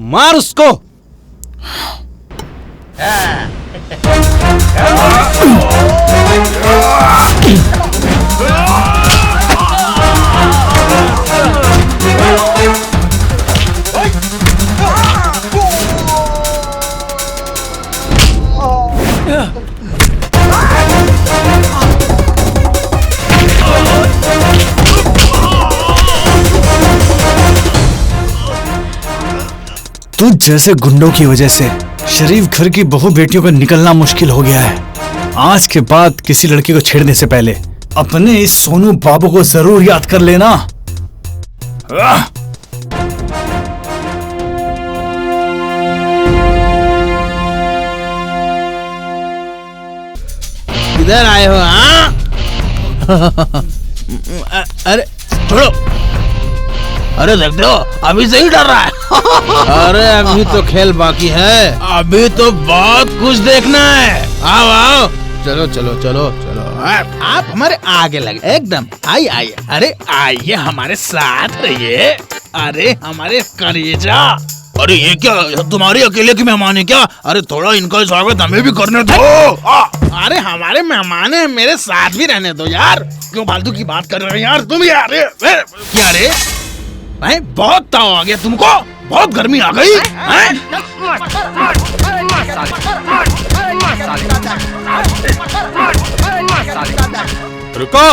मार उसको। तू जैसे गुंडों की वजह से शरीफ घर की बहु बेटियों का निकलना मुश्किल हो गया है। आज के बाद किसी लड़की को छेड़ने से पहले अपने इस सोनू बाबू को जरूर याद कर लेना। किधर आए हो? हाँ अरे छोड़ो। अरे देखते हो अभी से ही डर रहा है। अरे अभी तो खेल बाकी है, अभी तो बहुत कुछ देखना है। आओ आओ, चलो चलो चलो चलो। आप हमारे आगे लगे एकदम। आइए आइए, अरे आइए हमारे साथ रहिए। अरे हमारे कलेजा। अरे ये क्या, तुम्हारी अकेले की मेहमान है क्या? अरे थोड़ा इनका स्वागत हमें भी करने दो। अरे हमारे मेहमान है, मेरे साथ भी रहने दो यार। क्यों फालतू की बात कर रहे हो यार तुम यार? क्या रे भाई, बहुत ताव आ गया तुमको? बहुत गर्मी आ गई हैं? रुको।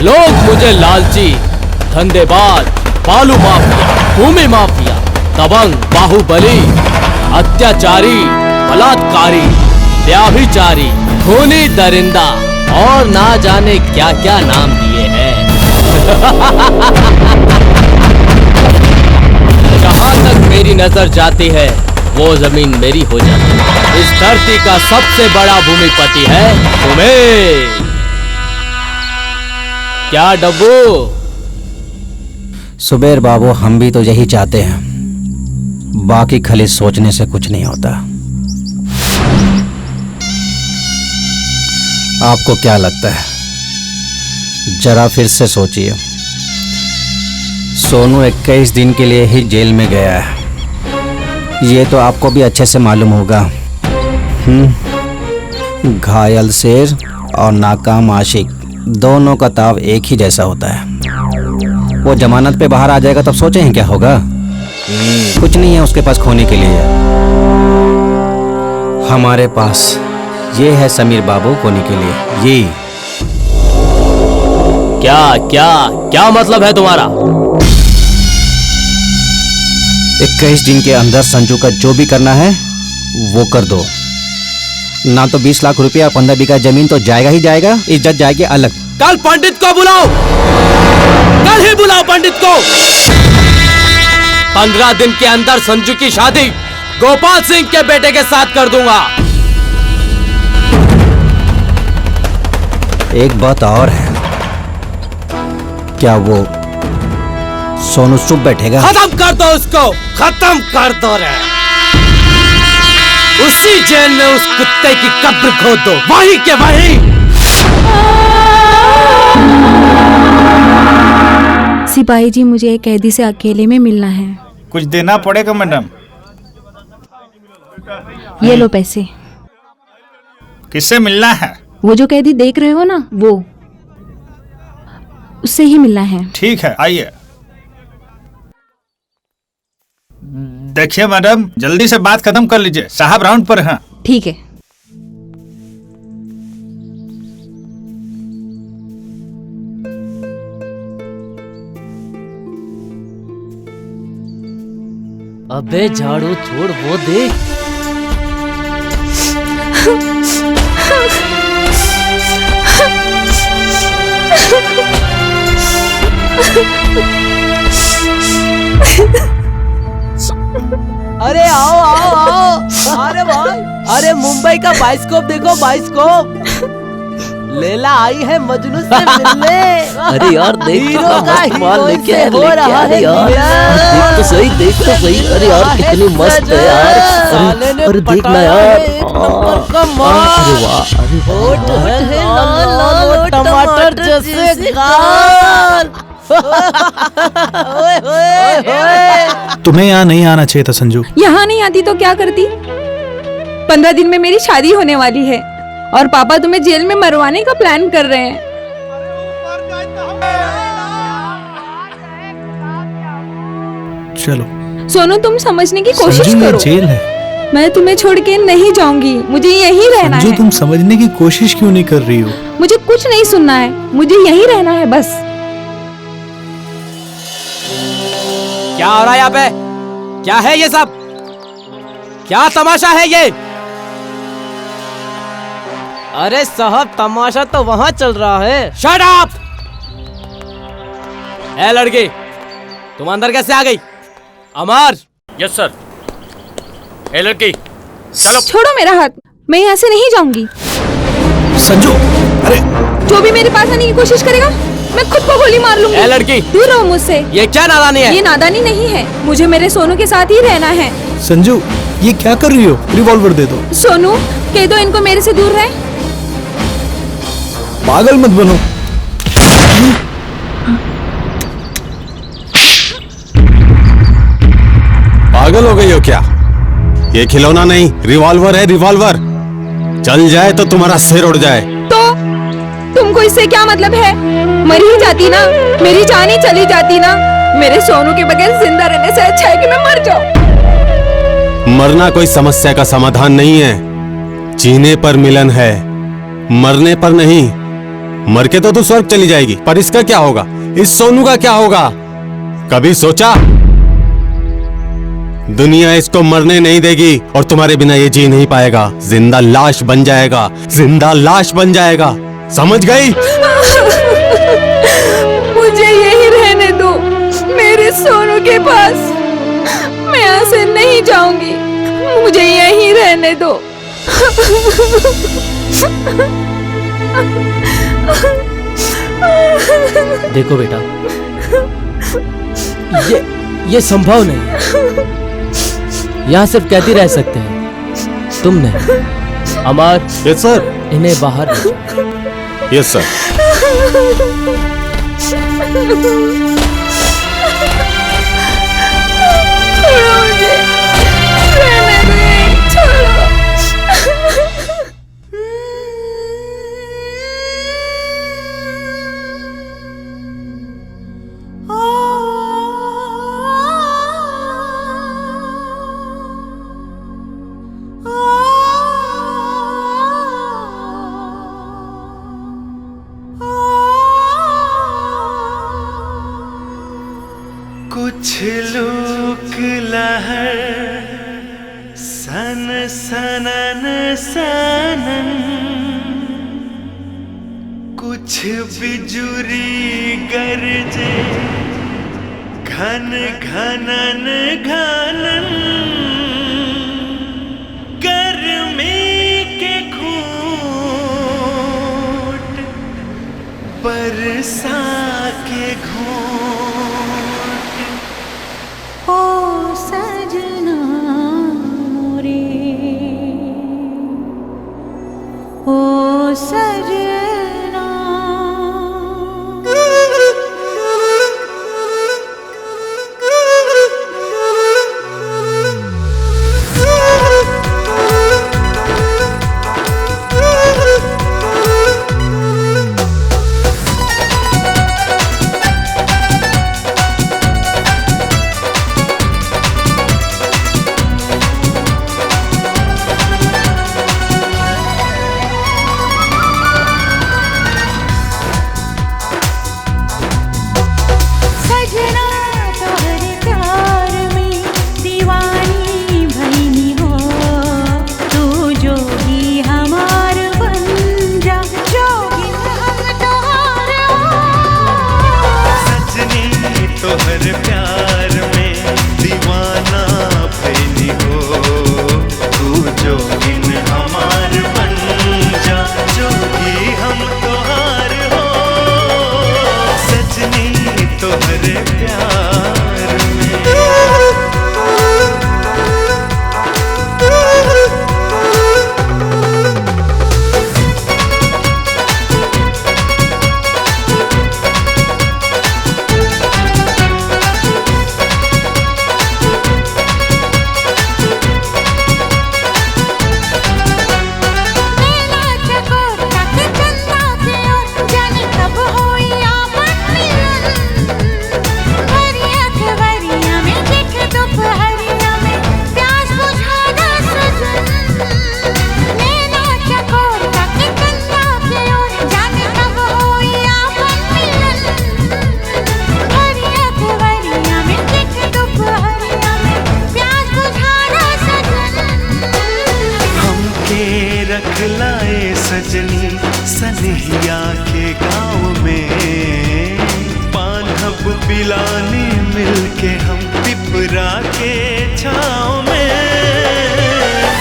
लोग मुझे लालची, धंधेबाज, बालू माफिया, भूमि माफिया, दबंग, बाहुबली, अत्याचारी, बलात्कारी, व्याभिचारी, खूनी दरिंदा और ना जाने क्या क्या नाम दिए हैं। जहां तक मेरी नजर जाती है वो जमीन मेरी हो जाती है। इस धरती का सबसे बड़ा भूमिपति है तुम्हें। क्या डब्बू? सुबेर बाबू, हम भी तो यही चाहते हैं। बाकी खाली सोचने से कुछ नहीं होता। आपको क्या लगता है? जरा फिर से सोचिए। सोनू 21 दिन के लिए ही जेल में गया है, ये तो आपको भी अच्छे से मालूम होगा। घायल शेर और नाकाम आशिक, दोनों का ताव एक ही जैसा होता है। वो जमानत पे बाहर आ जाएगा तब सोचे हैं क्या होगा? कुछ नहीं है उसके पास खोने के लिए। हमारे पास ये है समीर बाबू खोने के लिए। ये क्या क्या क्या मतलब है तुम्हारा? 21 दिन के अंदर संजू का जो भी करना है वो कर दो। ना तो 20 लाख रुपया, 15 बीघा जमीन तो जाएगा ही जाएगा, इज्जत जाएगी अलग। कल पंडित को बुलाओ, कल ही बुलाओ पंडित को। 15 दिन के अंदर संजू की शादी गोपाल सिंह के बेटे के साथ कर दूंगा। एक बात और है, क्या वो सोनू चुप बैठेगा? खत्म कर दो उसको, खत्म कर दो रे। उसी जेल में उस कुत्ते की कब्र खोद दो, वहीं के वहीं। सिपाही जी, मुझे एक कैदी से अकेले में मिलना है। कुछ देना पड़ेगा मैडम। ये लो पैसे। किससे मिलना है? वो जो कैदी देख रहे हो ना, वो उससे ही मिलना है। ठीक है, आइए। देखिए मैडम, जल्दी से बात खत्म कर लीजिए, साहब राउंड पर हैं। ठीक है। अबे झाड़ू छोड़, वो देख। अरे आओ आओ आओ, अरे भाई अरे मुंबई का बाइस्कोप देखो, बाइस्कोप। लैला आई है मजनू से मिलने। अरे यार देख हीरो तो का कमाल हीरोइन लेके से हो लेके रहा आ रहे है यार। मिलन। देख तो सही, देख तो सही। अरे यार कितनी मस्त है यार। साले ने अरे देखना पटाया यार। है एक नंबर का माल। अरे वाह, अरे होठ वाह। है लाल लाल टमाटर जैसे गाल। ओए ओए ओए। तुम्हें यहाँ नहीं आना चाहिए था संजू। यहाँ नहीं आती तो क्या करती? 15 दिन में मेरी शादी होने वाली है और पापा तुम्हें जेल में मरवाने का प्लान कर रहे हैं। चलो सोनू, तुम समझने की कोशिश संजू, ये करो। जेल है। मैं तुम्हें छोड़ के नहीं जाऊंगी, मुझे यहीं रहना संजू, है। तुम समझने की कोशिश क्यों नहीं कर रही हो? मुझे कुछ नहीं सुनना है, मुझे यहीं रहना है बस। क्या हो रहा है यहाँ पे? क्या है ये सब? क्या तमाशा है ये? अरे साहब, तमाशा तो वहां चल रहा है। Shut up! ए लड़की, तुम अंदर कैसे आ गई? अमर! Yes sir. ए लड़की, चलो। छोड़ो मेरा हाथ, मैं यहाँ से नहीं जाऊंगी। संजू, अरे जो भी मेरे पास आने की कोशिश करेगा, मैं खुद को गोली मार लूंगी। ए लड़की, दूर रहो मुझसे। ये क्या नादानी है? ये नादानी नहीं है, मुझे मेरे सोनू के साथ ही रहना है। संजू, ये क्या कर रही हो? रिवॉल्वर दे दो। सोनू, कह दो इनको मेरे से दूर रहे। पागल मत बनो। पागल हो गई हो क्या? ये खिलौना नहीं, रिवॉल्वर है, रिवॉल्वर। चल जाए तो तुम्हारा सिर उड़ जाए। तो तुमको इससे क्या मतलब है? मर ही जाती ना, मेरी जान ही चली जाती ना। मेरे सोनू के बगैर जिंदा रहने से अच्छा है कि मैं मर जाऊं। मरना कोई समस्या का समाधान नहीं है। जीने पर मिलन है, मरने पर नहीं। मर के तो तू स्वर्ग चली जाएगी, पर इसका क्या होगा? इस सोनू का क्या होगा? कभी सोचा? दुनिया इसको मरने नहीं देगी और तुम्हारे बिना ये जी नहीं पाएगा। जिंदा लाश बन जाएगा, जिंदा लाश बन जाएगा। समझ गई? मुझे यही रहने दो, मेरे सोनू के पास। मैं यहाँ से नहीं जाऊंगी, मुझे यही रहने दो। देखो बेटा, ये संभव नहीं। यहाँ सिर्फ कैदी रह सकते हैं, तुम नहीं। अमर, यस सर। इन्हें बाहर ले जाओ। Yes sir. छोड़ो मुझे, रहने दो, छोड़ो। कुछ लोक लहर सन सनन सनन, कुछ बिजुरी गरजे घन घनन घनन, गर्मी के घूंट बरसा के घूंट। ओ सजना मोरे, ओ सजना। रख लाए सजनी सनहिया के गाँव में। पानहब पिलाने मिलके हम पिपरा के छाँव में।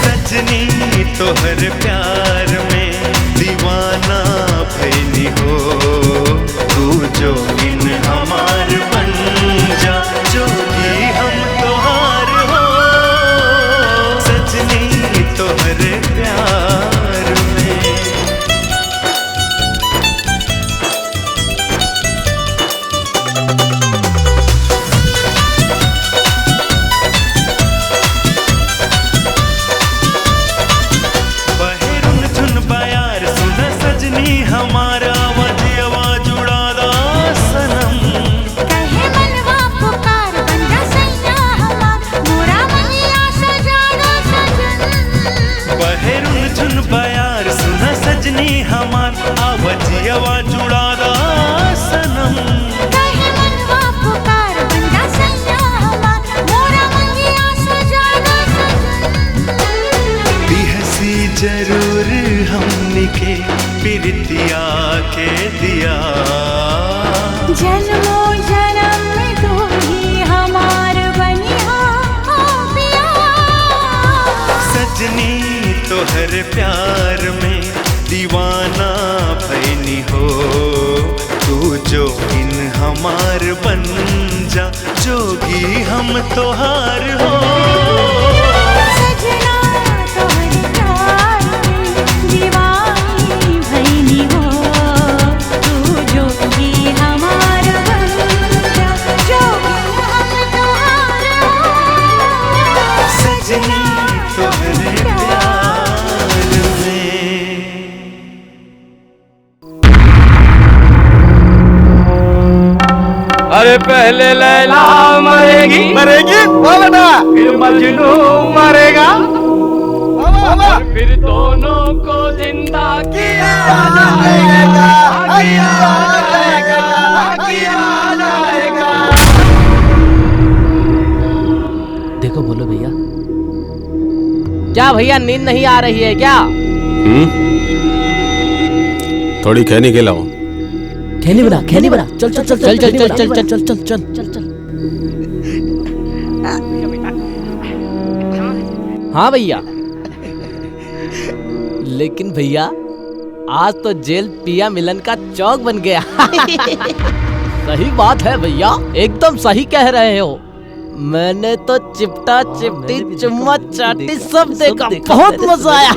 सजनी तोहर प्यार में दीवाना भैनी हो। तू जो इन हमार बन जा, जोगी हम तोहार हो। सजनी तोहर प्यार में। बहेरुन झुन बयार सुन सजनी हमारा वजियवा जुड़ादा सनम। कहे मनवा पुकार बन जा सैया हमार, मोरा मनिया सजाना सजन। बहेरुन झुन बयार सुन सजनी हमार आवजियवा जुड़ादा सनम। कहे मनवा पुकार बन जा सैया हमार, मोरा मनिया सजाना सजन। बिहसी जरूर हमनी के पिरतिया के दिया। जन्मों जन्म में तू ही हमार बनिया पिया। सजनी तोहर प्यार में दीवाना भैनी हो। तू जो इन हमार बन जा, जोगी हम तोहार हो। सजना तोहरे प्यार में दीवानी भैनी हो। तू जोगी हमार बन जा, जोगी हम तोहार हो। सजनी तोहरे प्यार में। अरे पहले लैला मरेगी फिर मजनू मरेगा, और फिर दोनों को जिंदा किया जाएगा, किया जाएगा। देखो बोलो भैया, क्या भैया नींद नहीं आ रही है क्या? थोड़ी खैनी खिलाओ। खेली बना चल चल चल चल चल चल चल चल चल चल चल चल चल। हाँ भैया, लेकिन भैया आज तो जेल पिया मिलन का चौक बन गया। सही बात है भैया, एकदम सही कह रहे हो। मैंने तो चिपटा चिपटी चुम्मा चाटी सब देखा, बहुत मजा आया।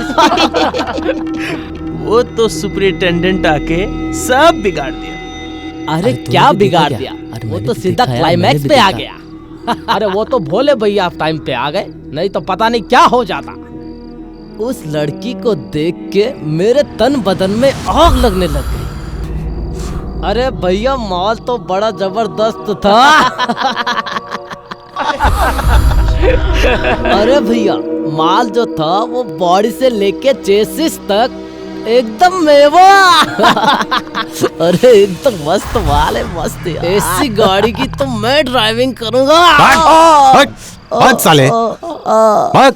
वो तो सुपरिटेंडेंट आके सब बिगाड़ दिया। अरे क्या बिगाड़ दिया, वो तो सीधा क्लाइमैक्स पे आ गया। अरे वो तो भोले भैया टाइम पे आ गए, नहीं तो पता नहीं क्या हो जाता। उस लड़की को देख के मेरे तन बदन में आग लगने लग गई। अरे भैया माल तो बड़ा जबरदस्त था। अरे भैया माल जो था वो बॉडी से लेके चेसिस तक एकदम मेवा। अरे एकदम मस्त माल है, मस्त यार। ऐसी गाड़ी की तो मैं ड्राइविंग करूंगा। भाग साले, भाग।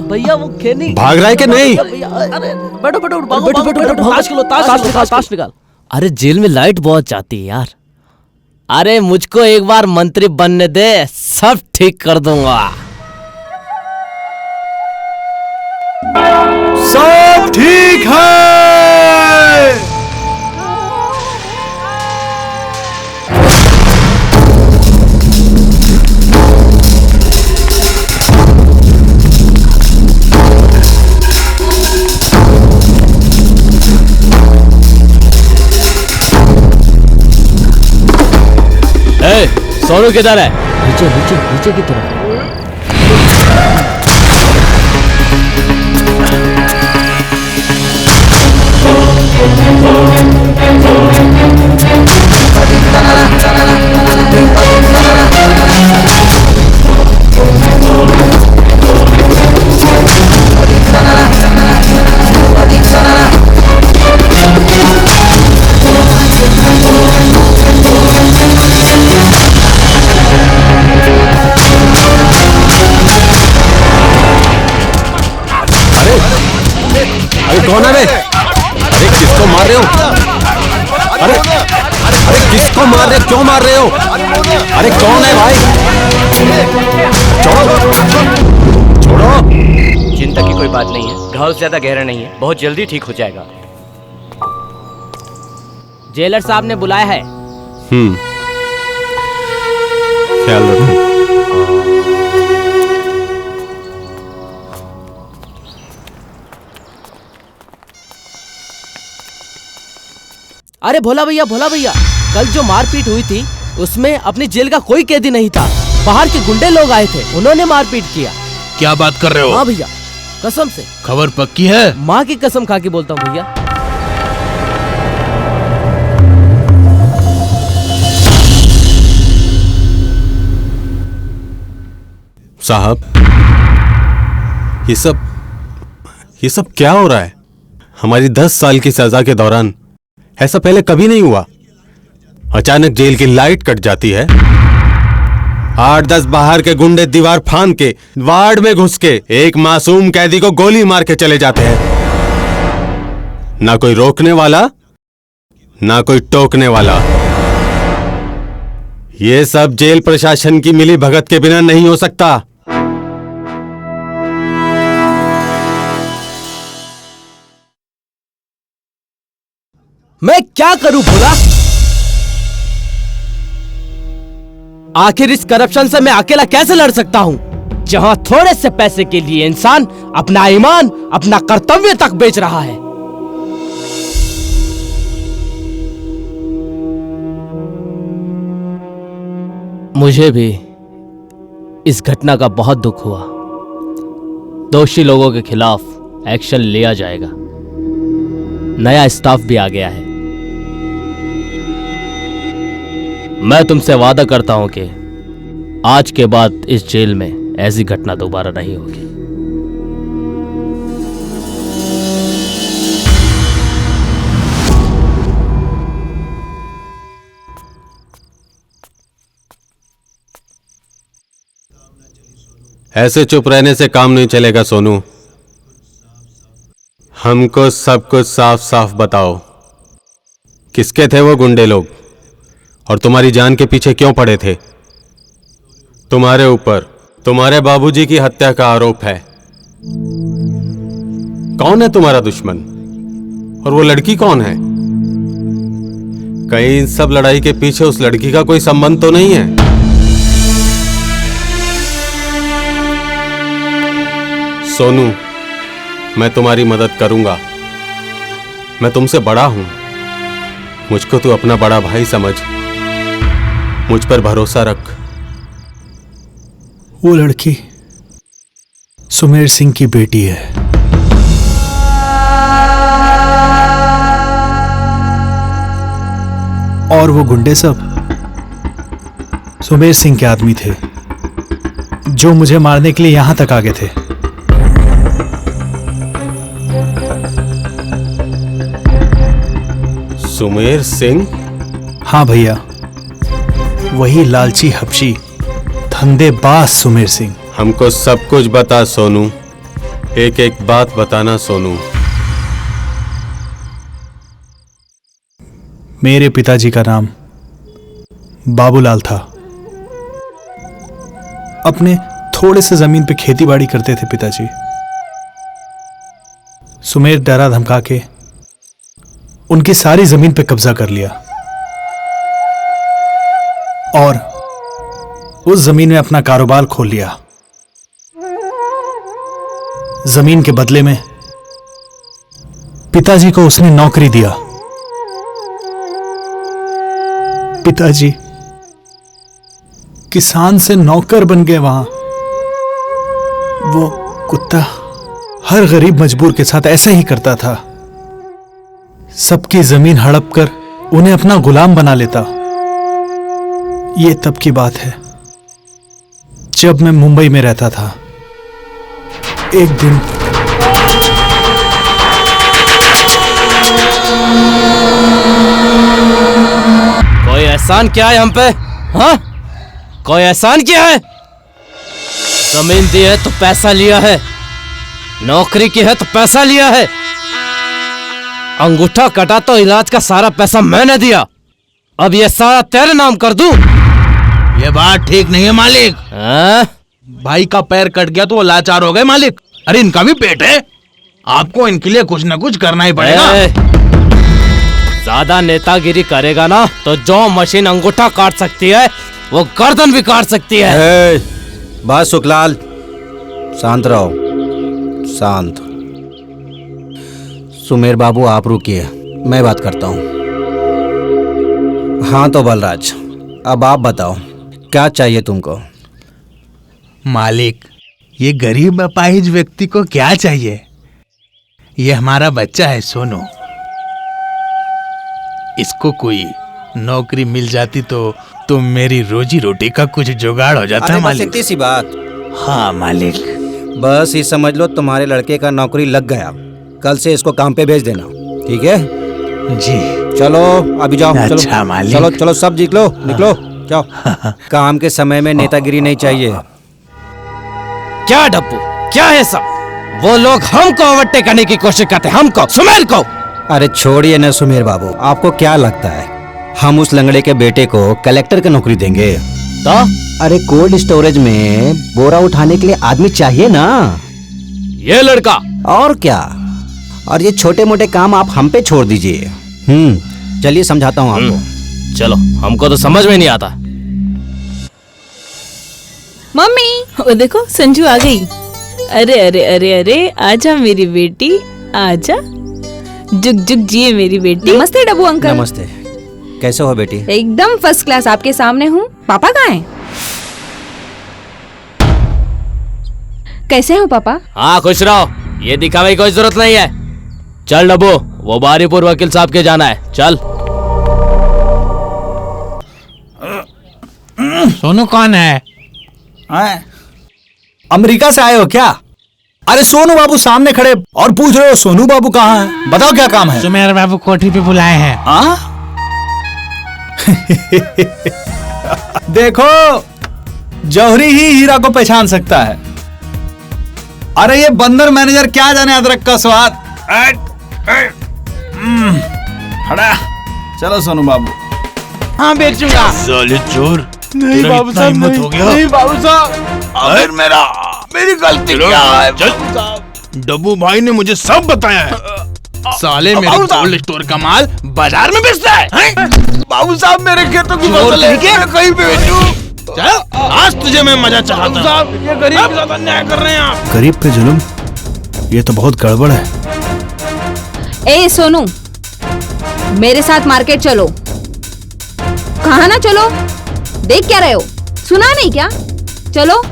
भैया वो खेनी भाग रहा है कि नहीं? अरे बैठो बैठो बैठो बैठो, ताश निकाल। अरे जेल में लाइट बहुत जाती है यार। अरे मुझको एक बार मंत्री बनने दे, सब ठीक कर दूंगा। सब ठीक है। सोनू किधर है? नीचे नीचे नीचे की तरफ। कौन है बे? अरे किसको मार रहे हो? अरे अरे किसको मार रहे हो? क्यों मार रहे हो? अरे कौन है भाई? छोड़ो। चिंता की कोई बात नहीं है, घाव ज्यादा गहरा नहीं है, बहुत जल्दी ठीक हो जाएगा। जेलर साहब ने बुलाया है। ख्याल रखो। अरे भोला भैया, कल जो मारपीट हुई थी उसमें अपनी जेल का कोई कैदी नहीं था। बाहर के गुंडे लोग आए थे, उन्होंने मारपीट किया। क्या बात कर रहे हो? हाँ भैया, कसम से। खबर पक्की है? माँ की कसम खा के बोलता हूँ भैया। साहब, ये सब क्या हो रहा है? हमारी 10 साल की सजा के दौरान ऐसा पहले कभी नहीं हुआ। अचानक जेल की लाइट कट जाती है, 8-10 बाहर के गुंडे दीवार फांद के वार्ड में घुस के एक मासूम कैदी को गोली मार के चले जाते हैं। ना कोई रोकने वाला, ना कोई टोकने वाला। ये सब जेल प्रशासन की मिली भगत के बिना नहीं हो सकता। मैं क्या करूं भोला? आखिर इस करप्शन से मैं अकेला कैसे लड़ सकता हूं, जहां थोड़े से पैसे के लिए इंसान अपना ईमान, अपना कर्तव्य तक बेच रहा है। मुझे भी इस घटना का बहुत दुख हुआ। दोषी लोगों के खिलाफ एक्शन लिया जाएगा। नया स्टाफ भी आ गया है। मैं तुमसे वादा करता हूं कि आज के बाद इस जेल में ऐसी घटना दोबारा नहीं होगी। ऐसे चुप रहने से काम नहीं चलेगा सोनू। हमको सब कुछ साफ साफ बताओ। किसके थे वो गुंडे लोग और तुम्हारी जान के पीछे क्यों पड़े थे? तुम्हारे ऊपर तुम्हारे बाबूजी की हत्या का आरोप है। कौन है तुम्हारा दुश्मन और वो लड़की कौन है? कहीं इन सब लड़ाई के पीछे उस लड़की का कोई संबंध तो नहीं है? सोनू, मैं तुम्हारी मदद करूंगा। मैं तुमसे बड़ा हूं, मुझको तू अपना बड़ा भाई समझ। मुझ पर भरोसा रख। वो लड़की सुमेर सिंह की बेटी है। और वो गुंडे सब सुमेर सिंह के आदमी थे, जो मुझे मारने के लिए यहां तक आ गए थे। सुमेर सिंह? हाँ भैया, वही लालची हबशी धंधेबाज सुमेर सिंह। हमको सब कुछ बता सोनू, एक एक बात बताना सोनू। मेरे पिताजी का नाम बाबूलाल था। अपने थोड़े से जमीन पे खेती बाड़ी करते थे पिताजी। सुमेर डरा धमका के उनकी सारी जमीन पे कब्जा कर लिया और उस जमीन में अपना कारोबार खोल लिया। जमीन के बदले में पिताजी को उसने नौकरी दिया। पिताजी किसान से नौकर बन गए वहां। वो कुत्ता हर गरीब मजबूर के साथ ऐसा ही करता था। सबकी जमीन हड़प कर उन्हें अपना गुलाम बना लेता। ये तब की बात है जब मैं मुंबई में रहता था। एक दिन कोई एहसान किया है हम पे? हाँ, कोई एहसान किया है? जमीन दी है तो पैसा लिया है, नौकरी की है तो पैसा लिया है। अंगूठा कटा तो इलाज का सारा पैसा मैंने दिया, अब ये सारा तेरे नाम कर दूं? ये बात ठीक नहीं है मालिक। भाई का पैर कट गया तो वो लाचार हो गए मालिक। अरे इनका भी पेट है, आपको इनके लिए कुछ न कुछ करना ही पड़ेगा। ज्यादा नेतागिरी करेगा ना तो जो मशीन अंगूठा काट सकती है वो गर्दन भी काट सकती है। बस सुखलाल, शांत रहो, शांत। सुमेर बाबू आप रुकिए, मैं बात करता हूँ। हाँ तो बलराज, अब आप बताओ क्या चाहिए तुमको? मालिक, ये गरीब अपाहिज व्यक्ति को क्या चाहिए? ये हमारा बच्चा है सोनू, इसको कोई नौकरी मिल जाती तो मेरी रोजी रोटी का कुछ जुगाड़ हो जाता मालिक। इतनी सी बात? हाँ मालिक। बस ये समझ लो तुम्हारे लड़के का नौकरी लग गया, कल से इसको काम पे भेज देना, ठीक है? जी। चलो अभी जाओ। अच्छा चलो मालिक। चलो चलो सब निकलो निकलो, जाओ। काम के समय में नेतागिरी नहीं चाहिए। क्या डब्बू, क्या है सब? वो लोग हमको ओवरटेक करने की कोशिश करते, हमको, सुमेर को। अरे छोड़िए ना सुमेर बाबू, आपको क्या लगता है हम उस लंगड़े के बेटे को कलेक्टर की नौकरी देंगे? तो अरे कोल्ड स्टोरेज में बोरा उठाने के लिए आदमी चाहिए ना, ये लड़का। और क्या, और ये छोटे मोटे काम आप हम पे छोड़ दीजिए। चलिए समझाता हूँ आपको। चलो, हमको तो समझ में नहीं आता। मम्मी, वो देखो संजू आ गई। अरे अरे अरे अरे, आजा मेरी बेटी, आजा। जुग जुग जिए मेरी बेटी। नमस्ते डब्बू अंकल। नमस्ते, कैसे हो बेटी? एकदम फर्स्ट क्लास, आपके सामने हूँ। पापा कहाँ हैं? कैसे हो पापा? हाँ खुश रहो, ये दिखावे की कोई जरूरत नहीं है। चल डब्बू, वो बारीपुर वकील साहब के जाना है, चल। सोनू कौन है? अमेरिका से आए हो क्या? अरे सोनू बाबू सामने खड़े और पूछ रहे हो सोनू बाबू कहाँ हैं? बताओ क्या काम है? सुमेर बाबू कोठी पे बुलाए हैं। देखो, जौहरी ही हीरा को पहचान सकता है। अरे ये बंदर मैनेजर क्या जाने अदरक का स्वाद। खड़ा, चलो सोनू बाबू। हाँ बेचूंगा। साले चोर, नहीं बाबू साहब, हिम्मत हो गया। नहीं बाबू साहब, अगर मेरी गलती क्या है? डब्बू भाई ने मुझे सब बताया है। साले मेरे कोल्ड स्टोर का माल बाजार में बेचता है। बाबू साहब मेरे खेतों की फसल लेके कहीं पे बेचूं? चल, आज तुझे मैं मजा चाहता हूं। ये गरीब के साथ अन्याय कर रहे हैं आप। गरीब पे जुल्म, ये तो बहुत गड़बड़ है। ए सोनू, मेरे साथ मार्केट चलो। कहाँ ना चलो? देख क्या रहे हो? सुना नहीं क्या? चलो।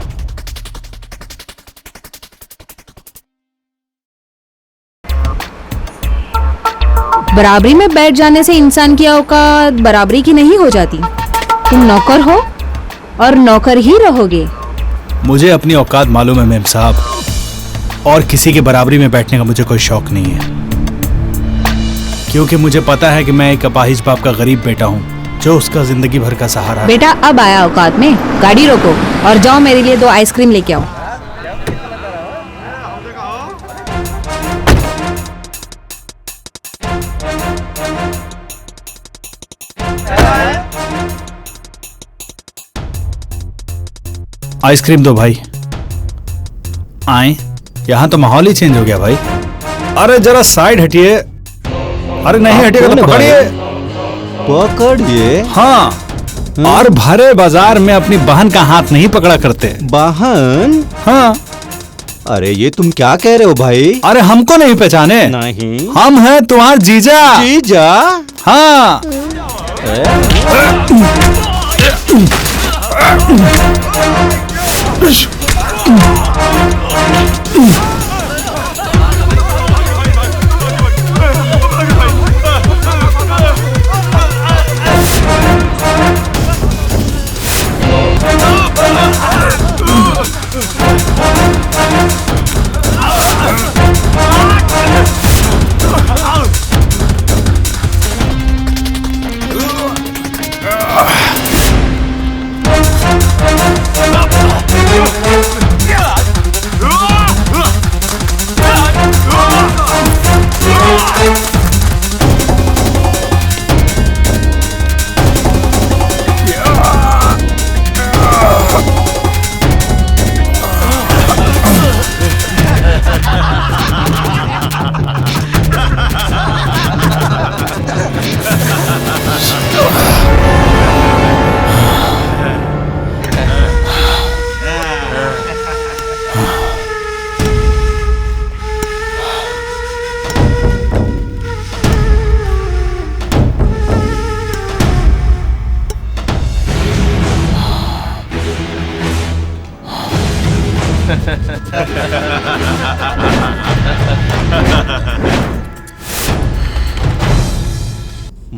बराबरी में बैठ जाने से इंसान की औकात बराबरी की नहीं हो जाती। तुम नौकर हो और नौकर ही रहोगे। मुझे अपनी औकात मालूम है मेम साहब, और किसी के बराबरी में बैठने का मुझे कोई शौक नहीं है, क्योंकि मुझे पता है कि मैं एक अपाहिज बाप का गरीब बेटा हूँ जो उसका जिंदगी भर का सहारा है। बेटा अब आया औकात में, गाड़ी रोको और जाओ मेरे लिए 2 आइसक्रीम लेके आओ। आइसक्रीम दो भाई। आए, यहाँ तो माहौल ही चेंज हो गया भाई। अरे जरा साइड हटिए। अरे नहीं हटिएगा तो पकड़िए। पकड़िए? हाँ, और भरे बाजार में अपनी बहन का हाथ नहीं पकड़ा करते। बहन? हाँ। अरे ये तुम क्या कह रहे हो भाई? अरे हमको नहीं पहचाने? नहीं। हम हैं तुम्हारे जीजा। जीजा? हाँ।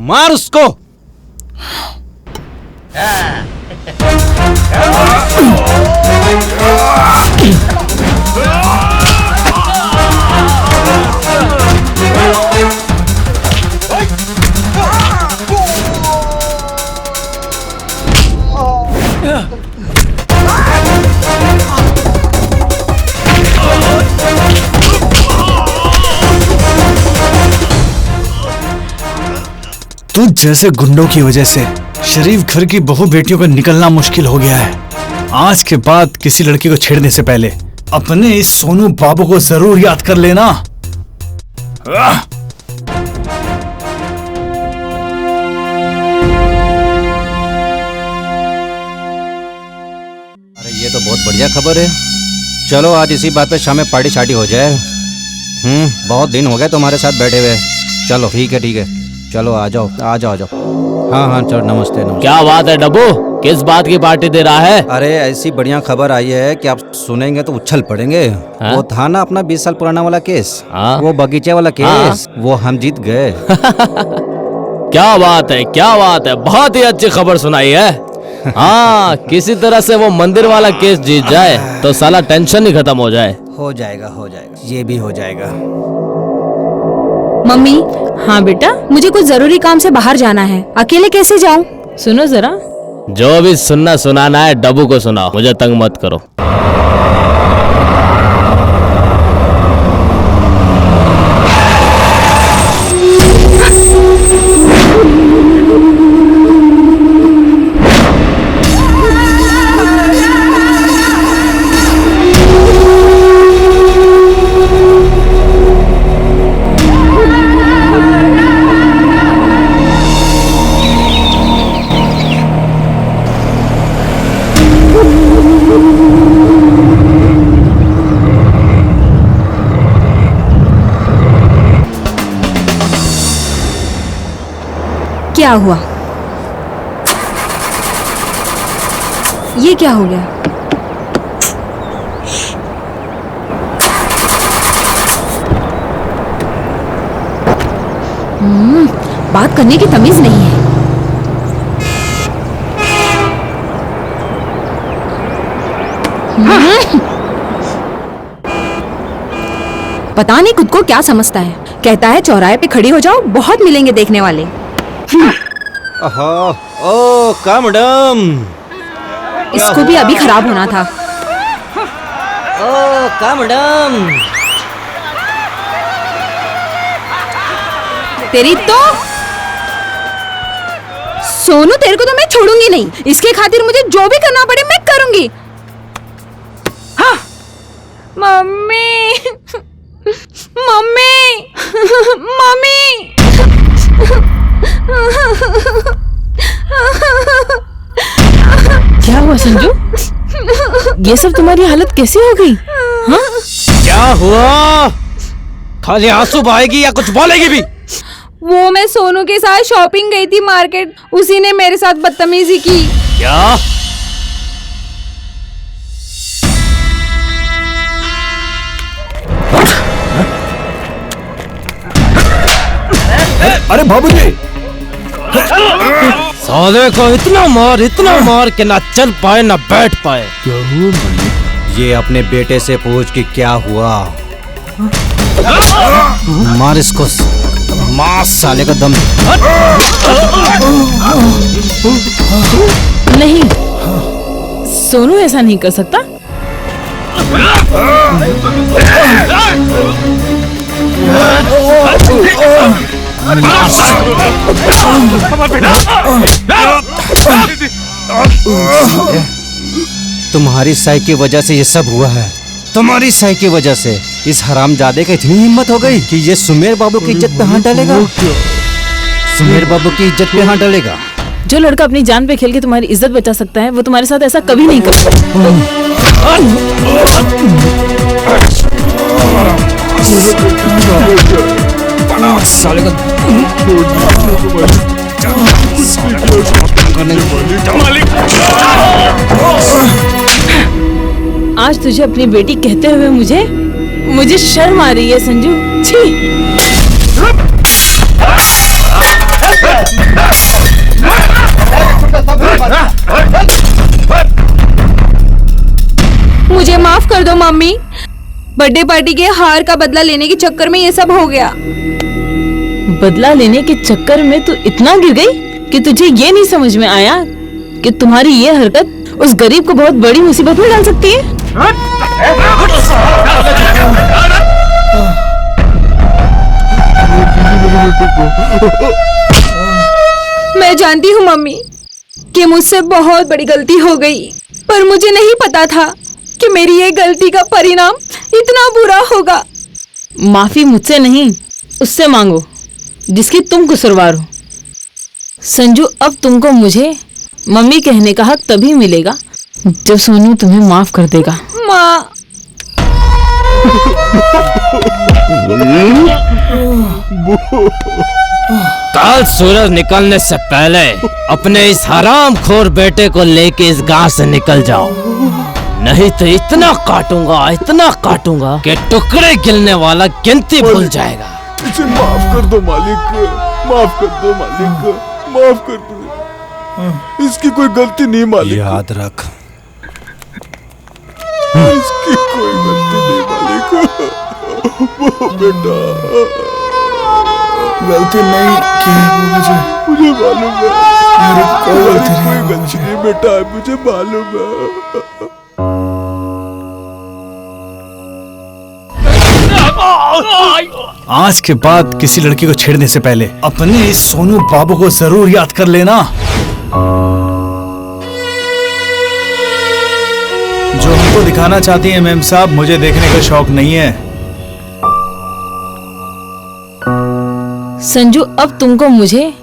मार उसको। तू जैसे गुंडों की वजह से शरीफ घर की बहु बेटियों का निकलना मुश्किल हो गया है। आज के बाद किसी लड़की को छेड़ने से पहले अपने इस सोनू बाबू को जरूर याद कर लेना। अरे ये तो बहुत बढ़िया खबर है। चलो आज इसी बात पे शाम में पार्टी शार्टी हो जाए। बहुत दिन हो गए तुम्हारे साथ बैठे हुए। चलो ठीक है चलो आ जाओ आ जाओ आ जाओ। हाँ चलो नमस्ते नमस्ते। क्या बात है डब्बू, किस बात की पार्टी दे रहा है? अरे ऐसी बढ़िया खबर आई है कि आप सुनेंगे तो उछल पड़ेंगे। वो था ना अपना 20 साल पुराना वाला केस, वो बगीचे वाला केस, वो हम जीत गए। क्या बात है, बहुत ही अच्छी खबर सुनाई है। हाँ, किसी तरह से वो मंदिर वाला केस जीत जाए तो साला टेंशन ही खत्म हो जाए। हो जाएगा ये भी हो जाएगा। मम्मी। हाँ बेटा, मुझे कुछ जरूरी काम से बाहर जाना है, अकेले कैसे जाऊं? सुनो जरा। जो भी सुनना सुनाना है डब्बू को सुनाओ, मुझे तंग मत करो। क्या हुआ? ये क्या हो गया? बात करने की तमीज नहीं है। पता नहीं खुद को क्या समझता है। कहता है चौराहे पे खड़ी हो जाओ, बहुत मिलेंगे देखने वाले। ओ का मैडम, इसको भी अभी खराब होना था। ओ का मैडम, तेरी तो सोनू, तेरे को तो मैं छोड़ूंगी नहीं। इसके खातिर मुझे जो भी करना पड़े मैं करूंगी। हाँ। Mummy mummy mummy. क्या हुआ संजू? ये सब तुम्हारी हालत कैसी हो गई? हाँ? क्या हुआ? खाली आंसू बहाएगी या कुछ बोलेगी भी? वो मैं सोनू के साथ शॉपिंग गई थी मार्केट, उसी ने मेरे साथ बदतमीजी की। क्या? अरे बाबूजी, साले को इतना मार के ना चल पाए ना बैठ पाए। ये अपने बेटे से पूछ कि क्या हुआ। मार इसको, मार साले का दम। नहीं, सोनू ऐसा नहीं कर सकता। तुम्हारी साई की वजह से ये सब हुआ है। तुम्हारी साई की वजह से इस हरामजादे की इतनी हिम्मत हो गई कि ये सुमेर बाबू की इज्जत पे हाथ डालेगा। सुमेर बाबू की इज्जत पे हाथ डालेगा। जो लड़का अपनी जान पे खेल के तुम्हारी इज्जत बचा सकता है, वो तुम्हारे साथ ऐसा कभी नहीं करेगा। साले का आज तुझे अपनी बेटी कहते हुए मुझे शर्म आ रही है संजू। छी। मुझे माफ कर दो मम्मी, बर्थडे पार्टी के हार का बदला लेने के चक्कर में ये सब हो गया। बदला लेने के चक्कर में तू इतना गिर गई कि तुझे ये नहीं समझ में आया कि तुम्हारी ये हरकत उस गरीब को बहुत बड़ी मुसीबत में डाल सकती है। मैं जानती हूँ मम्मी कि मुझसे बहुत बड़ी गलती हो गई, पर मुझे नहीं पता था कि मेरी ये गलती का परिणाम इतना बुरा होगा। माफी मुझसे नहीं, उससे मांगो जिसकी तुम कसूरवार हो। संजू, अब तुमको मुझे मम्मी कहने का हक तभी मिलेगा जब सोनू तुम्हें माफ कर देगा। माँ। कल सूरज निकलने से पहले अपने इस हरामखोर बेटे को लेके इस गांव से निकल जाओ, नहीं तो इतना काटूंगा कि टुकड़े गिनने वाला गिनती भूल जाएगा। इसे माफ कर दो मालिक, माफ कर दो मालिक, माफ कर दो। इसकी कोई गलती नहीं मालिक। याद रख, इसकी कोई गलती नहीं मालिक। वो बेटा गलती नहीं की मुझे मालूम है। मेरी कोई गलती नहीं बेटा, मुझे मालूम है। आज के बाद किसी लड़की को छेड़ने से पहले अपने इस सोनू बाबू को जरूर याद कर लेना, जो हमको दिखाना चाहती हैं मेम साहब, मुझे देखने का शौक नहीं है। संजू, अब तुमको मुझे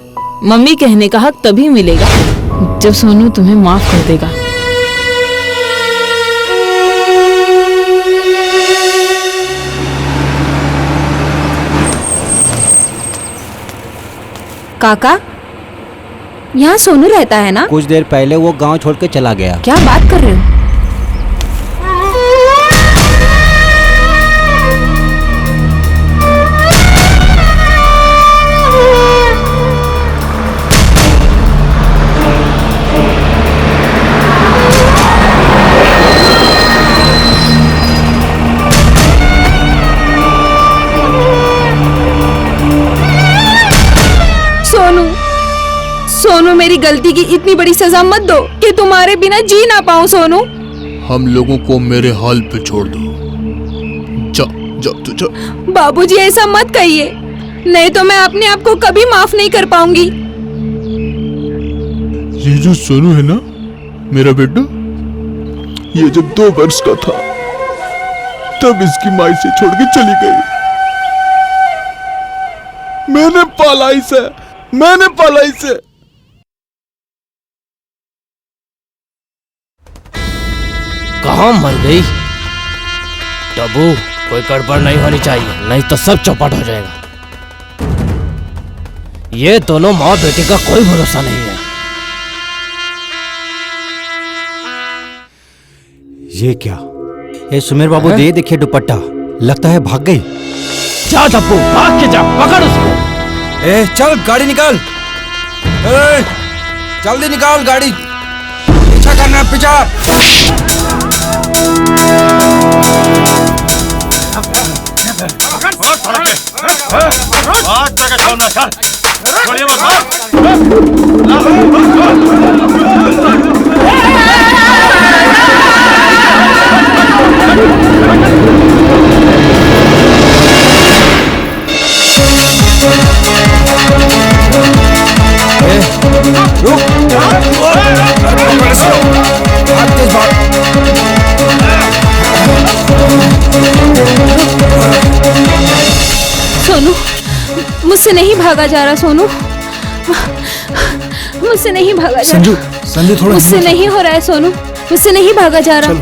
मम्मी कहने का हक तभी मिलेगा जब सोनू तुम्हें माफ कर देगा। काका, यहाँ सोनू रहता है ना? कुछ देर पहले वो गांव छोड़ के चला गया। क्या बात कर रहे हो? सोनू, मेरी गलती की इतनी बड़ी सजा मत दो कि तुम्हारे बिना जी ना पाऊं। सोनू, हम लोगों को मेरे हाल पे छोड़ दो। जा जा तू जा। बाबूजी, ऐसा मत कहिए, नहीं तो मैं अपने आप को कभी माफ नहीं कर पाऊंगी। ये जो सोनू है ना, मेरा बेटा, ये जब 2 वर्ष का था तब इसकी माई से छोड़ के चली गई। मैंने पाला इसे। कहाँ मर गई? टबू, कोई गड़बड़ नहीं होनी चाहिए, नहीं तो सब चौपट हो जाएगा। ये दोनों माँ बेटे का कोई भरोसा नहीं है। ये क्या? ये सुमेर बाबू, दे देखिए दुपट्टा, लगता है भाग गई। जा टप्पू, भाग के जा, पकड़ उसको। ए, चल गाड़ी निकाल। जल्दी निकाल गाड़ी, पीछा करना, पीछा। सोनू, मुझसे नहीं भागा जा रहा। सोनू, मुझसे नहीं भागा जा रहा। संजू थोड़ा मुझसे नहीं हो रहा है। सोनू, मुझसे नहीं भागा जा रहा।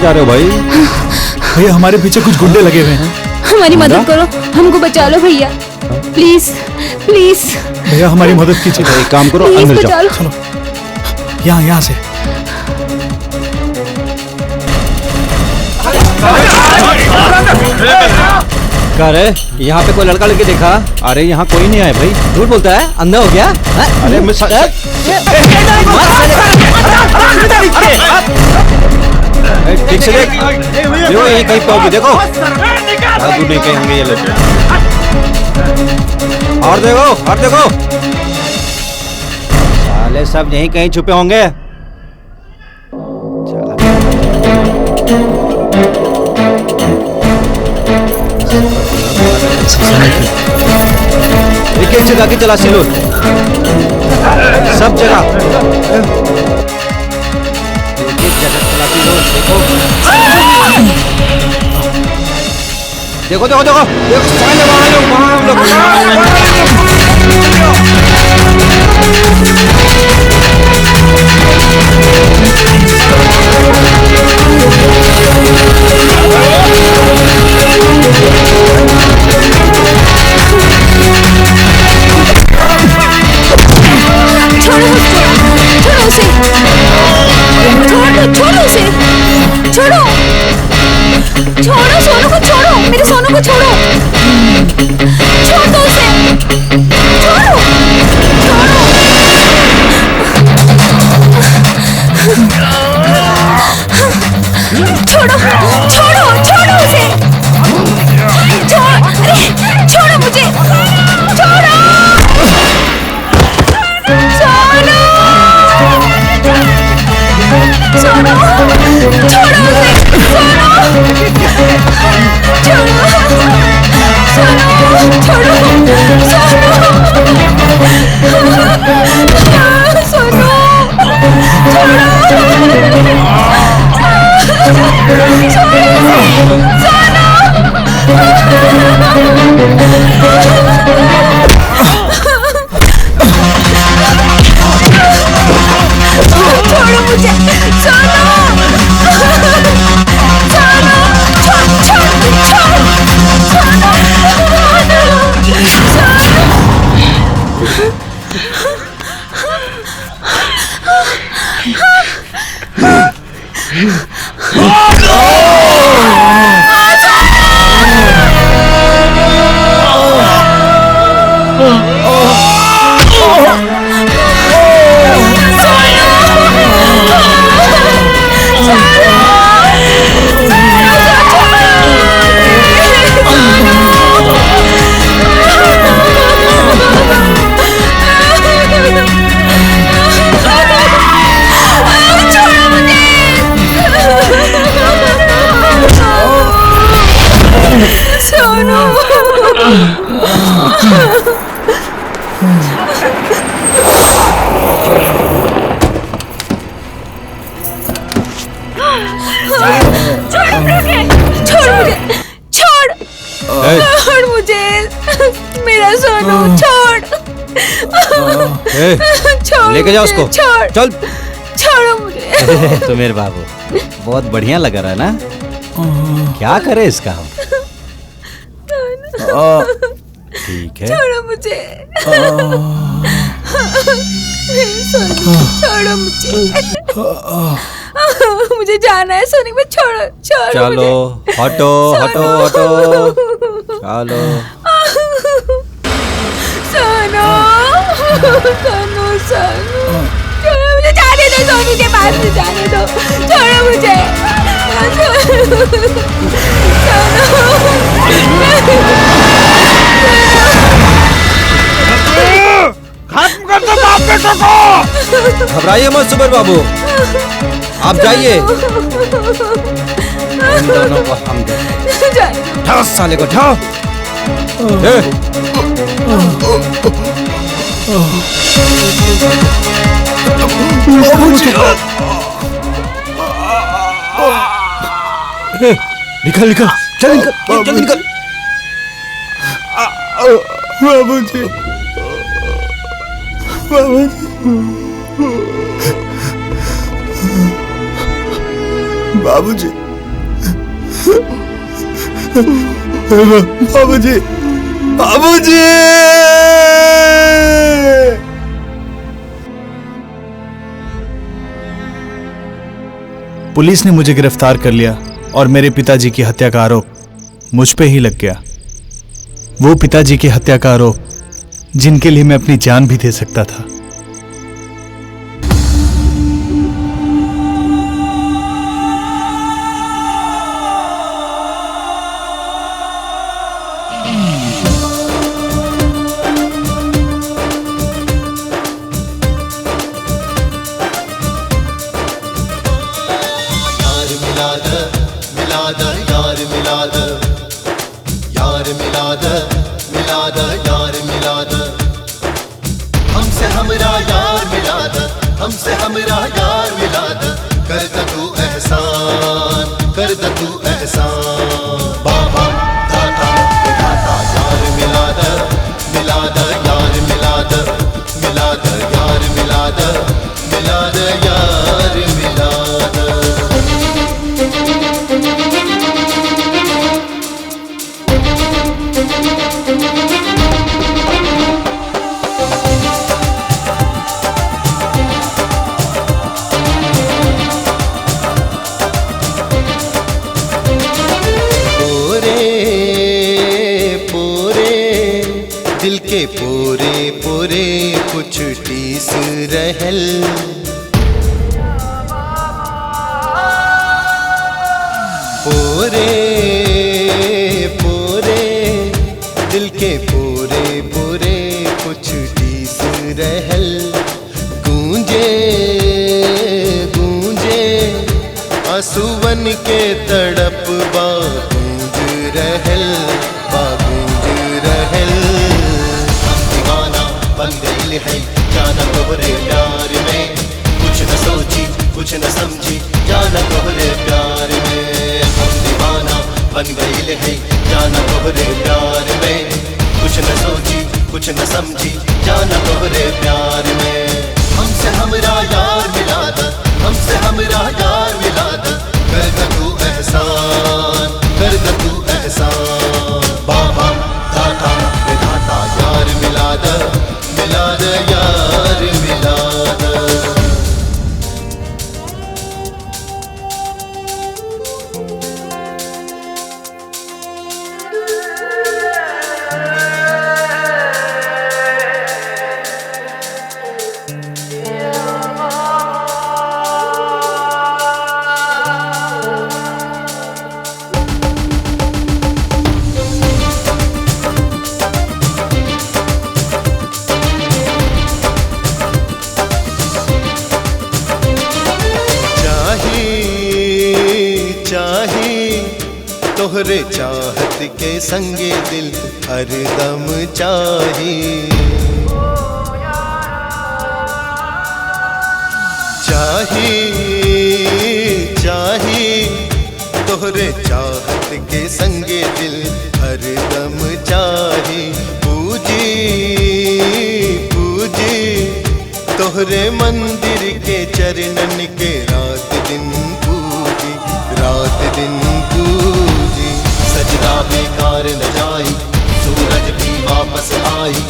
जा रहे हो भाई? भैया हमारे पीछे कुछ गुंडे लगे हुए हैं। हमारी मदद करो, हमको बचा लो भैया, प्लीज प्लीज। भैया हमारी मदद कीजिए। एक काम करो, प्लीज अंदर बचा जाओ। लो। चलो यहाँ से। क्या रे, यहाँ पे कोई लड़का लड़की देखा? अरे यहाँ कोई नहीं आया भाई। झूठ बोलता है, अंधा हो गया? अरे मैं ठीक से देख, देखो यही कहीं पे होगी, देखो दूर नहीं कहीं होंगे ये लोग। और देखो साले सब यहीं कहीं छुपे होंगे। एक एक जगह की तलाशी लो, सब जगह एक एक जगह तलाशी लो। देखो देखो देखो देखो साले वहाँ हम लोग। छोड़ो सोनू को, छोड़ो मेरे सोनू को, छोड़ो, छोड़ दो उसे, छोड़ो, छोड़ो, छोड़ो, छोड़ो उसे, अरे छोड़ो मुझे, छोड़ो, छोड़ो, छोड़ो उसे, छोड़ मुझे, मेरा सोनू, छोड़, छोड़, लेके जाओ उसको, छोड़, चल, छोड़ो मुझे। तो मेरे बाबू बहुत बढ़िया लग रहा है ना? क्या करे इसका हम? ठीक है, छोड़ो मुझे, छोड़ो मुझे, मुझे जाना है सोनी में, छोड़ो, छोड़ो चलो मुझे। हटो हटो हटो, चलो सोनू, सोनू, सोनू, मुझे जाने दो, सोनू के पास में जाने दो, छोड़ो मुझे, खत्म कर दो बाप बेटों को। घबराइए मत सुबर बाबू, आप जाइए, इन दोनों को हम देखें। ठाओ साले को, ठाओ। निकल निकल, चल निकल, जल्दी निकल। बाबूजी, बाबूजी, बाबूजी, बाबूजी, बाबूजी! पुलिस ने मुझे गिरफ्तार कर लिया और मेरे पिताजी की हत्या का आरोप मुझ पे ही लग गया। वो पिताजी की हत्या का आरोप जिनके लिए मैं अपनी जान भी दे सकता था। हमसे हमरा यार मिला द, कर द तू एहसान, कर द तू एहसान। बाबा दाता विधाता यार मिला द, मिला द यार मिला द, मिला द यार मिला द, मिला द यार मिला द। दिल के पूरे पूरे कुछ टीस रहल, पूरे पूरे दिल के पूरे पूरे कुछ टीस रहल। गूंजे गूंजे आंसुवन के तड़प बा गूंज रहल, बा गूंज रहल। बन गई है जाना तोहरे प्यार में, कुछ न सोची कुछ न समझी जाना तोहरे प्यार में। हम दीवाना बन गई है जाना तोहरे प्यार में, कुछ न सोची कुछ न समझी जाना तोहरे प्यार में। हमसे हमरा यार मिला द, हमसे हमरा यार मिला द, कर द तू एहसान, कर द तू एहसान। बाबा दाता विधाता यार मिला द, मिला द यार मिला द। तोहरे चाहत के संगे दिल हरदम चाही, चाही चाही तोहरे चाहत के संगे दिल हरदम चाही। पूजी पूजी तोहरे मंदिर के चरणन के रात दिन पूजी, रात दिन पूजी। सजदा बेकार न जाई, सूरज भी वापस आई,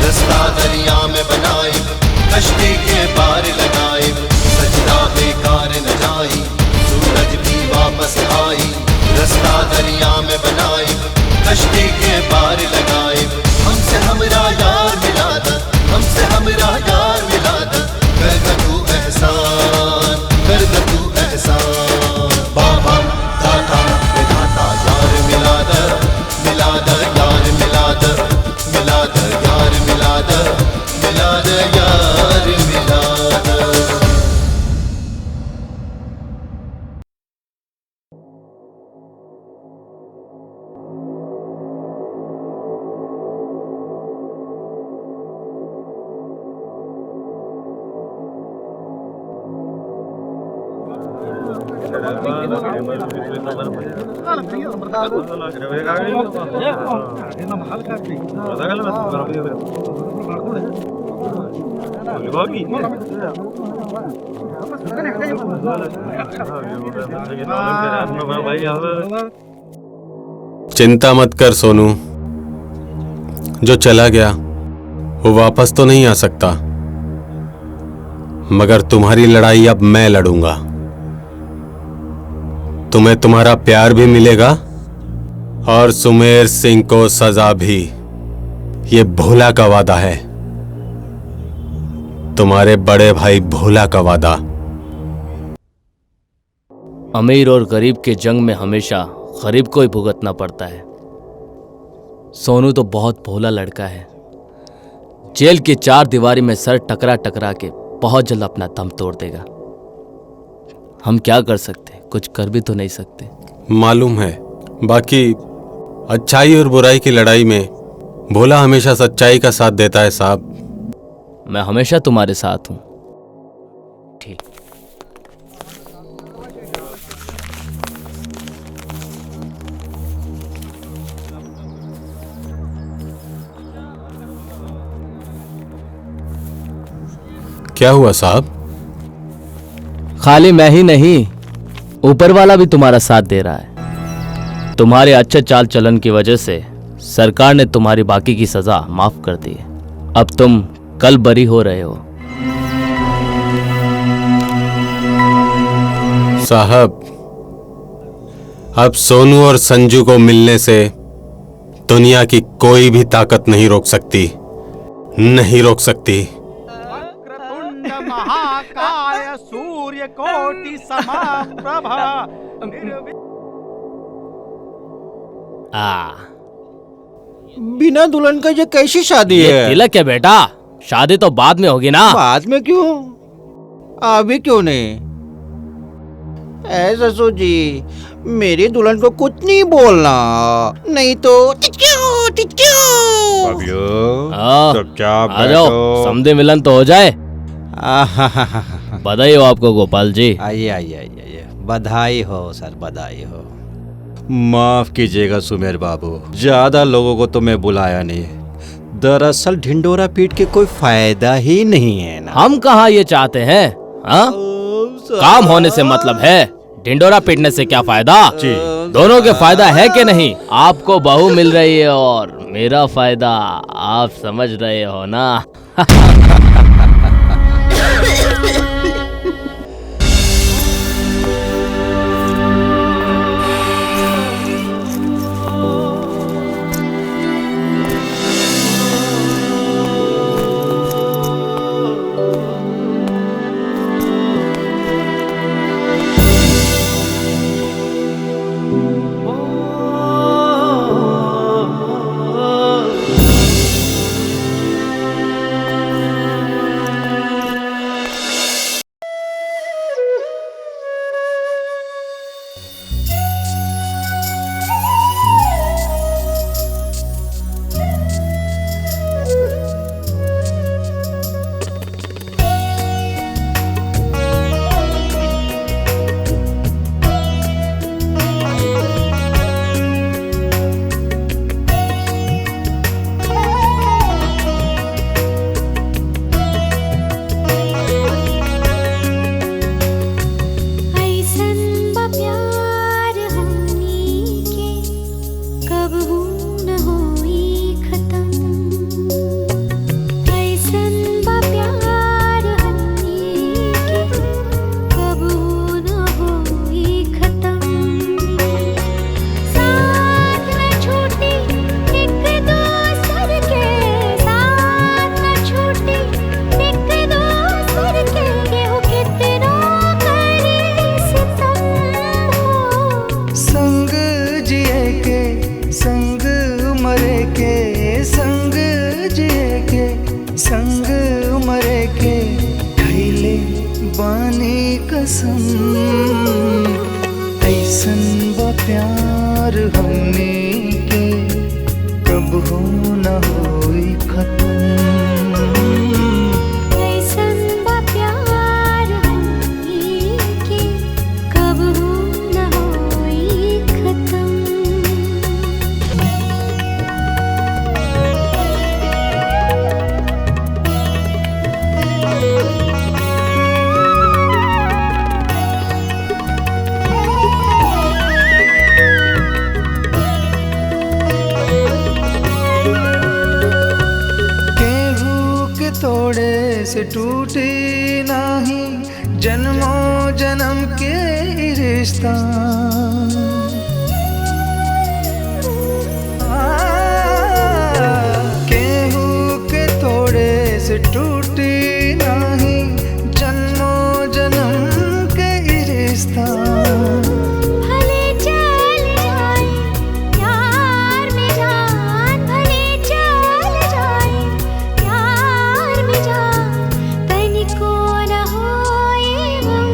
रास्ता दरिया में बनाई, कश्ती के पार लगाई। सजदा बेकार न जाई, सूरज भी वापस आई, रास्ता दरिया में बनाई, कश्ती के पार लगाई। हमसे हमरा यार मिला द, हमसे हमरा यार मिला द, कर द तू एहसान, कर द तू एहसान। बाबा दाता विधाता यार मिला द, मिला द यार मिला द, मिला द यार मिला द, मिला द यार मिला द। भाई चिंता मत कर सोनू, जो चला गया वो वापस तो नहीं आ सकता, मगर तुम्हारी लड़ाई अब मैं लड़ूंगा। तुम्हें तुम्हारा प्यार भी मिलेगा और सुमेर सिंह को सजा भी। ये भोला का वादा है, तुम्हारे बड़े भाई भोला का वादा। अमीर और गरीब के जंग में हमेशा गरीब को ही भुगतना पड़ता है। सोनू तो बहुत भोला लड़का है, जेल की 4 दीवारी में सर टकरा टकरा के बहुत जल्द अपना दम तोड़ देगा। हम क्या कर सकते, कुछ कर भी तो नहीं सकते। मालूम है, बाकी अच्छाई और बुराई की लड़ाई में भोला हमेशा सच्चाई का साथ देता है साहब। मैं हमेशा तुम्हारे साथ हूं। ठीक। क्या हुआ साहब? खाली मैं ही नहीं, ऊपर वाला भी तुम्हारा साथ दे रहा है। तुम्हारे अच्छे चाल चलन की वजह से सरकार ने तुम्हारी बाकी की सजा माफ कर दी है। अब तुम कल बरी हो रहे हो। साहब, अब सोनू और संजू को मिलने से दुनिया की कोई भी ताकत नहीं रोक सकती, नहीं रोक सकती। महाकाय सूर्य कोटि समप्रभा। बिना दुल्हन का ये कैसी शादी ये है? तिलक है बेटा, शादी तो बाद में होगी ना। बाद में क्यों, अभी क्यों नहीं? ससुर जी, मेरी दुल्हन को कुछ नहीं बोलना, नहीं तो आ जाओ, समझे मिलन तो हो जाए। बधाई हो आपको गोपाल जी। आइए आइए आइए, बधाई हो सर, बधाई हो। माफ कीजिएगा सुमेर बाबू, ज्यादा लोगों को तो मैं बुलाया नहीं, दरअसल ढिंडोरा पीट के कोई फायदा ही नहीं है ना। हम कहाँ ये चाहते हैं, हाँ? काम होने से मतलब है, ढिंडोरा पीटने से क्या फायदा? दोनों के फायदा है कि नहीं? आपको बहू मिल रही है और मेरा फायदा आप समझ रहे हो ना। से टूटे नहीं जन्मों जन्म के रिश्ता। केहू के थोड़े से टूटे नहीं जन्मों जन्म के रिश्ता। भले चल जाए प्यार में जान, भले चल जाए प्यार में जान, तनिको न होए गम।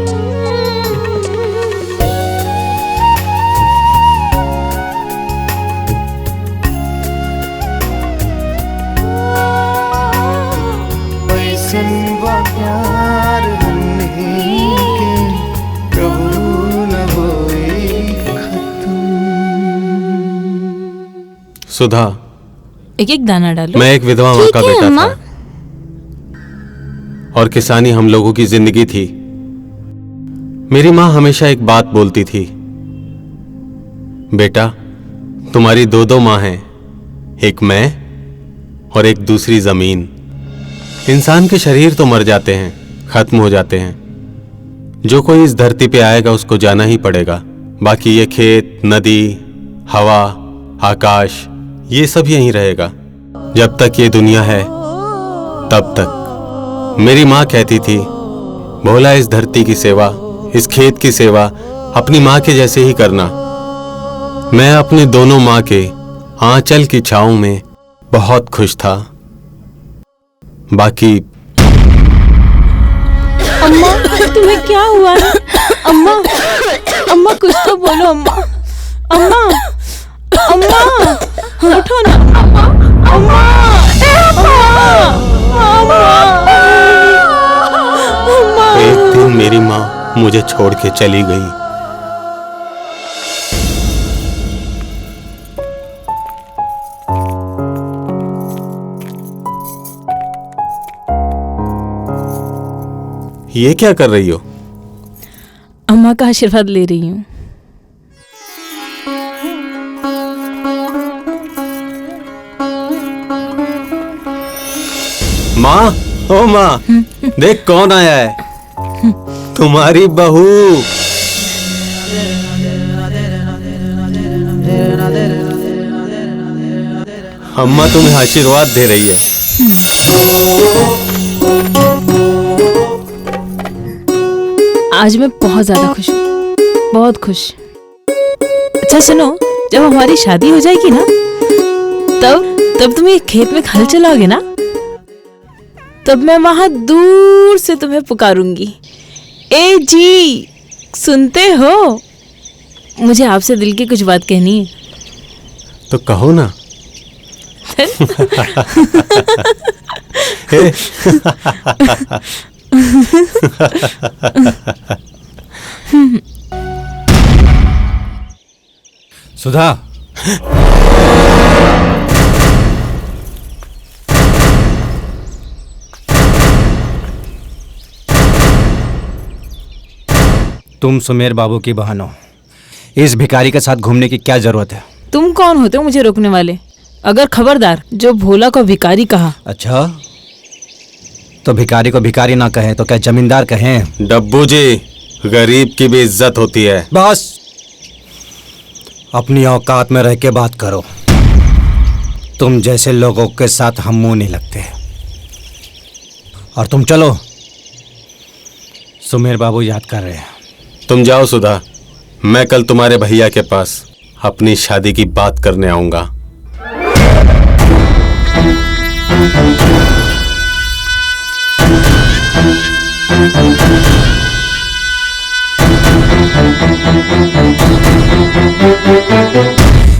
ऐसन बा प्यार हमने के कबू न होए खत्म। सुधा, एक एक दाना डालो। मैं एक विधवा माँ का ठीक है, बेटा अम्मा। था और किसानी हम लोगों की जिंदगी थी। मेरी माँ हमेशा एक बात बोलती थी, बेटा तुम्हारी दो दो माँ हैं, एक मैं और एक दूसरी जमीन। इंसान के शरीर तो मर जाते हैं, खत्म हो जाते हैं। जो कोई इस धरती पे आएगा उसको जाना ही पड़ेगा। बाकी ये खेत, नदी, हवा, आकाश, ये सब यहीं रहेगा जब तक ये दुनिया है तब तक। मेरी माँ कहती थी, भोला इस धरती की सेवा, इस खेत की सेवा अपनी माँ के जैसे ही करना। मैं अपने दोनों माँ के आंचल की छाँव में बहुत खुश था। बाकी अम्मा तुम्हें क्या हुआ है? अम्मा अम्मा कुछ तो बोलो अम्मा। अम्मा अम्मा उठो ना। अम्मा अम्मा एक दिन मेरी माँ मुझे छोड़ के चली गई। ये क्या कर रही हो? अम्मा का आशीर्वाद ले रही हूँ। माँ, ओ माँ, देख कौन आया है। तुम्हारी बहू। अम्मा तुम्हें आशीर्वाद दे रही है। आज मैं बहुत ज्यादा खुश हूँ, बहुत खुश। अच्छा सुनो, जब हमारी शादी हो जाएगी ना, तब तुम ये खेत में हल चलाओगे ना, तब मैं वहां दूर से तुम्हें पुकारूंगी, ए जी सुनते हो? मुझे आपसे दिल की कुछ बात कहनी है। तो कहो ना। सुधा, तुम सुमेर बाबू की बहन हो, इस भिखारी के साथ घूमने की क्या जरूरत है? तुम कौन होते हो मुझे रोकने वाले? अगर खबरदार जो भोला को भिखारी कहा। अच्छा, तो भिखारी को भिखारी ना कहे तो क्या जमींदार कहें? डब्बू जी, गरीब की भी इज्जत होती है। बस अपनी औकात में रह के बात करो। तुम जैसे लोगों के साथ हम मुंह नहीं लगते। और तुम चलो, सुमेर बाबू याद कर रहे हैं। तुम जाओ सुधा, मैं कल तुम्हारे भैया के पास अपनी शादी की बात करने आऊंगा।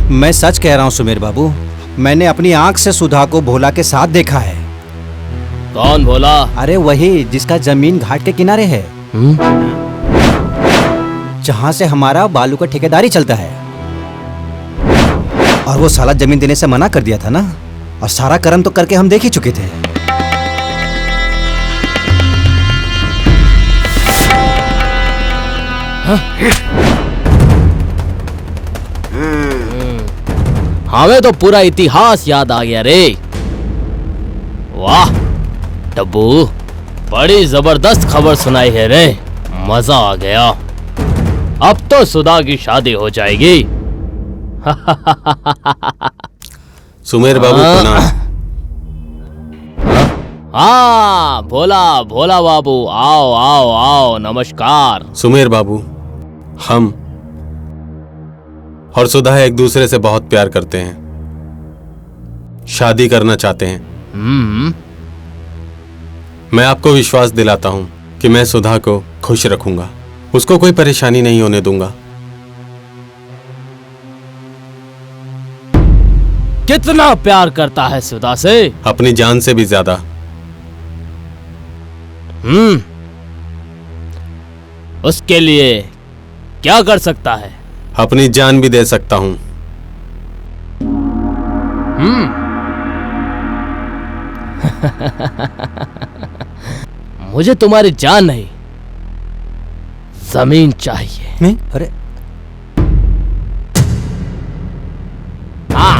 मैं सच कह रहा हूं सुमेर बाबू, मैंने अपनी आंख से सुधा को भोला के साथ देखा है। कौन भोला? अरे वही जिसका जमीन घाट के किनारे है, जहां से हमारा बालू का ठेकेदारी चलता है। और वो साला जमीन देने से मना कर दिया था ना, और सारा कर्म तो करके हम देख ही चुके थे। हमें तो पूरा इतिहास याद आ गया रे। वाह डब्बू, बड़ी जबरदस्त खबर सुनाई है रे, मजा आ गया। अब तो सुधा की शादी हो जाएगी। सुमेर बाबू प्रणाम। हाँ भोला भोला बाबू, आओ आओ आओ, नमस्कार। सुमेर बाबू, हम और सुधा एक दूसरे से बहुत प्यार करते हैं, शादी करना चाहते हैं। मैं आपको विश्वास दिलाता हूं कि मैं सुधा को खुश रखूंगा, उसको कोई परेशानी नहीं होने दूंगा। कितना प्यार करता है सुधा से? अपनी जान से भी ज्यादा। उसके लिए क्या कर सकता है? अपनी जान भी दे सकता हूं। मुझे तुम्हारी जान नहीं, जमीन चाहिए। अरे हाँ,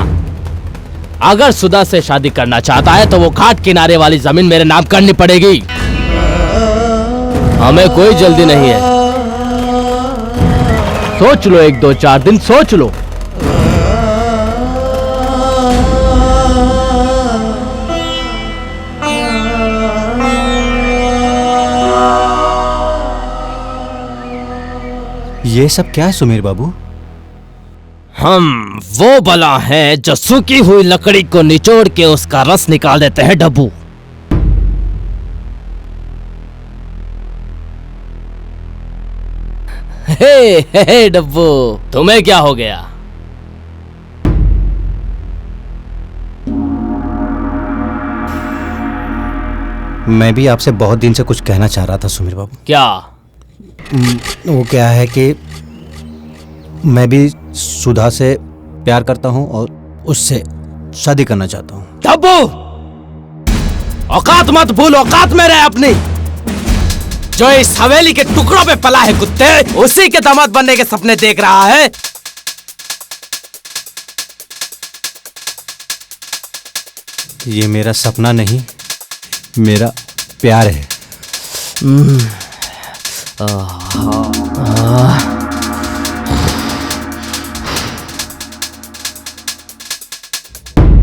अगर सुधा से शादी करना चाहता है तो वो घाट किनारे वाली जमीन मेरे नाम करनी पड़ेगी। हमें कोई जल्दी नहीं है, सोच लो, 1-2-4 दिन सोच लो। ये सब क्या है सुमेर बाबू? हम वो बला हैं जो सूखी हुई लकड़ी को निचोड़ के उसका रस निकाल देते हैं डब्बू। हे डब्बू, तुम्हें क्या हो गया? मैं भी आपसे बहुत दिन से कुछ कहना चाह रहा था सुमेर बाबू। क्या? वो क्या है कि मैं भी सुधा से प्यार करता हूं और उससे शादी करना चाहता हूं। डब्बू, औकात मत भूल, औकात में रहे अपनी। जो इस हवेली के टुकड़ों पे पला है कुत्ते, उसी के दामाद बनने के सपने देख रहा है। ये मेरा सपना नहीं, मेरा प्यार है।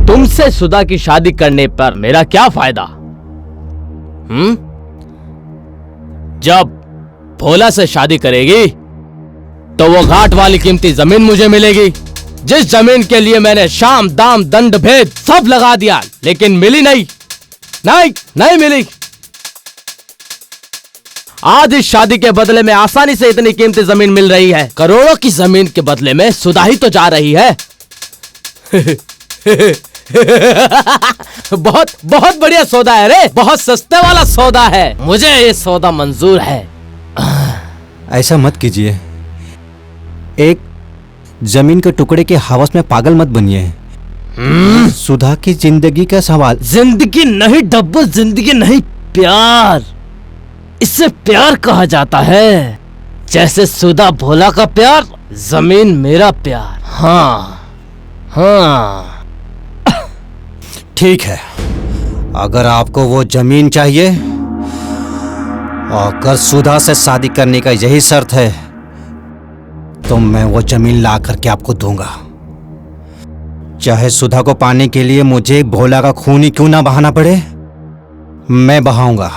तुमसे सुधा की शादी करने पर मेरा क्या फायदा? जब भोला से शादी करेगी तो वो घाट वाली कीमती जमीन मुझे मिलेगी, जिस जमीन के लिए मैंने शाम दाम दंड भेद सब लगा दिया, लेकिन मिली नहीं, नहीं नहीं मिली। आज इस शादी के बदले में आसानी से इतनी कीमती जमीन मिल रही है। करोड़ों की जमीन के बदले में सुधा ही तो जा रही है। बहुत बहुत बढ़िया सौदा है रे, बहुत सस्ते वाला सौदा है। मुझे ये सौदा मंजूर है। ऐसा मत कीजिए, एक जमीन के टुकड़े के हवस में पागल मत बनिए। सुधा की जिंदगी का सवाल। जिंदगी नहीं डब्बू, जिंदगी नहीं, प्यार। इससे प्यार कहा जाता है, जैसे सुधा भोला का प्यार, जमीन मेरा प्यार। हाँ हाँ ठीक है, अगर आपको वो जमीन चाहिए, अगर सुधा से शादी करने का यही शर्त है, तो मैं वो जमीन ला करके आपको दूंगा। चाहे सुधा को पाने के लिए मुझे भोला का खून ही क्यों ना बहाना पड़े, मैं बहाऊंगा।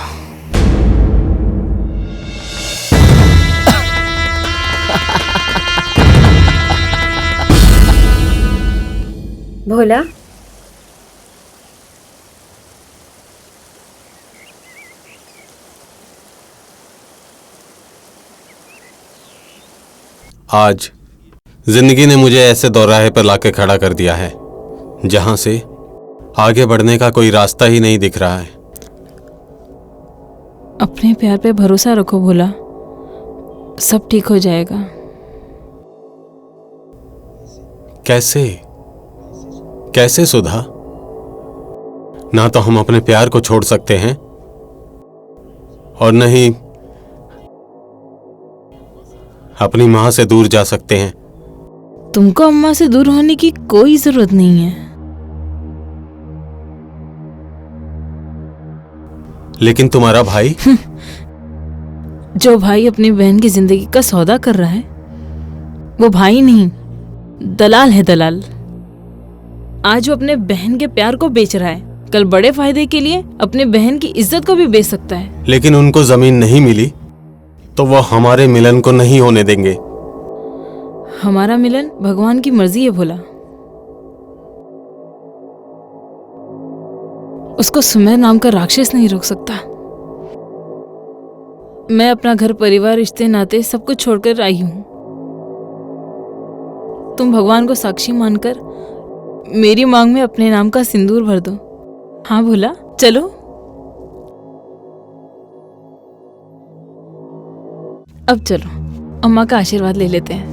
भोला, आज जिंदगी ने मुझे ऐसे दौराहे पर लाके खड़ा कर दिया है जहां से आगे बढ़ने का कोई रास्ता ही नहीं दिख रहा है। अपने प्यार पे भरोसा रखो भोला, सब ठीक हो जाएगा। कैसे कैसे सुधा? ना तो हम अपने प्यार को छोड़ सकते हैं और न ही अपनी मां से दूर जा सकते हैं। तुमको अम्मा से दूर होने की कोई जरूरत नहीं है। लेकिन तुम्हारा भाई? जो भाई अपनी बहन की जिंदगी का सौदा कर रहा है वो भाई नहीं, दलाल है, दलाल। आज वो अपने बहन के प्यार को बेच रहा है, कल बड़े फायदे के लिए अपने बहन की इज्जत को भी बेच सकता है। लेकिन उनको जमीन नहीं मिली तो वो हमारे मिलन को नहीं होने देंगे। हमारा मिलन भगवान की मर्जी है भोला। उसको सुमेर नाम का राक्षस नहीं रोक सकता। मैं अपना घर परिवार रिश्ते नाते सब कुछ छोड़कर आई हूं। तुम भगवान को साक्षी मानकर मेरी मांग में अपने नाम का सिंदूर भर दो। हाँ भोला, चलो। अब चलो अम्मा का आशीर्वाद ले लेते हैं।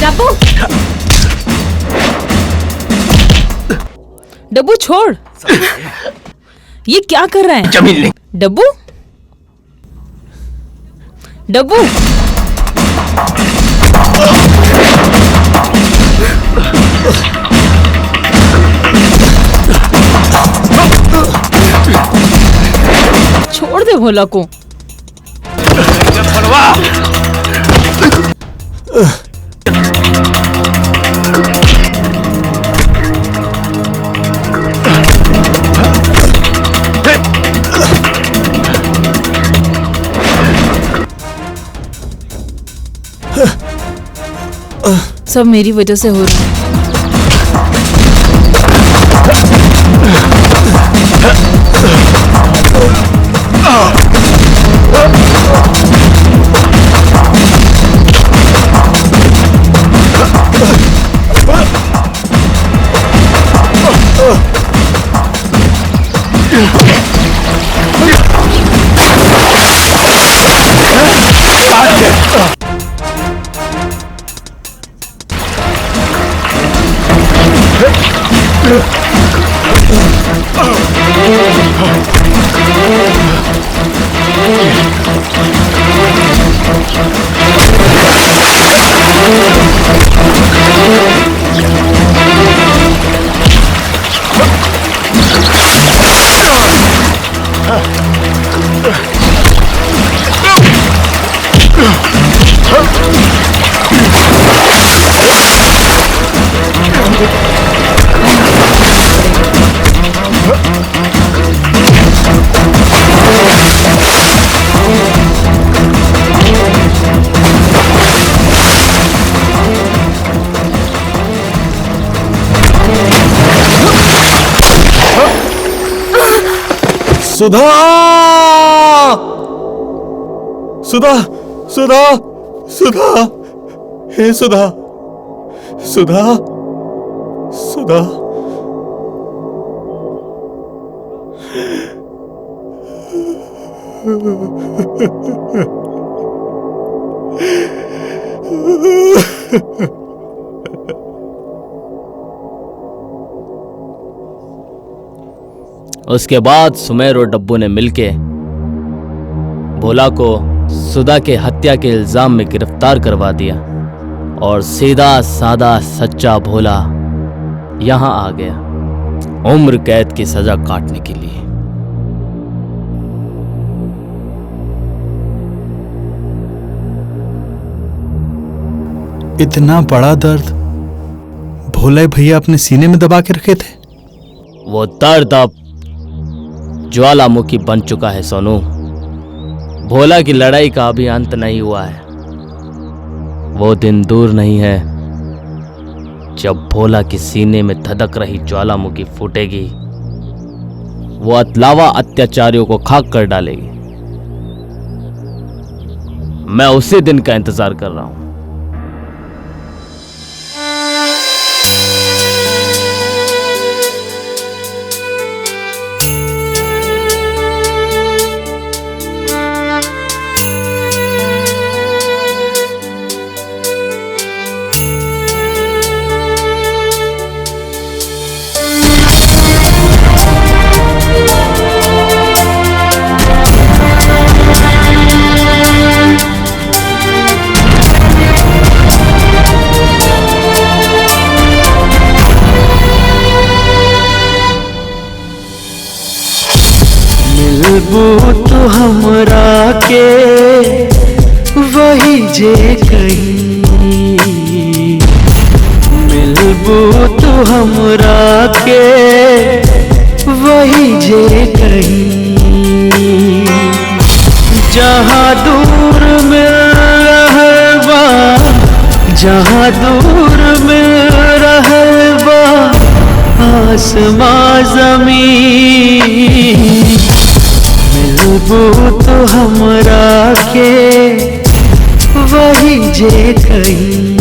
डब्बू, डब्बू छोड़। ये क्या कर रहा है? जमीन ले। डब्बू, डब्बू, छोड़ दे भोला को। सब मेरी वजह से हो रहा है। सुधा, सुधा, सुधा, सुधा, हे सुधा, सुधा, सुधा। उसके बाद सुमेर और डब्बू ने मिलके भोला को सुधा के हत्या के इल्जाम में गिरफ्तार करवा दिया और सीधा सादा सच्चा भोला यहां आ गया उम्र कैद की सजा काटने के लिए। इतना बड़ा दर्द भोले भैया अपने सीने में दबा के रखे थे। वो दर्द अब ज्वालामुखी बन चुका है सोनू। भोला की लड़ाई का अभी अंत नहीं हुआ है। वो दिन दूर नहीं है जब भोला के सीने में धधक रही ज्वालामुखी फूटेगी। वो अतलावा अत्याचारियों को खाक कर डालेगी। मैं उसी दिन का इंतजार कर रहा हूं। मिलबू तो हमरा के वही जे कहीं, मिलबू तो हमरा के वही जे कहीं, जहाँ दूर मिल रहबा, जहाँ दूर मिल रहबा आसमां ज़मीन। मिलबू तो हमरा के वही जे कहीं,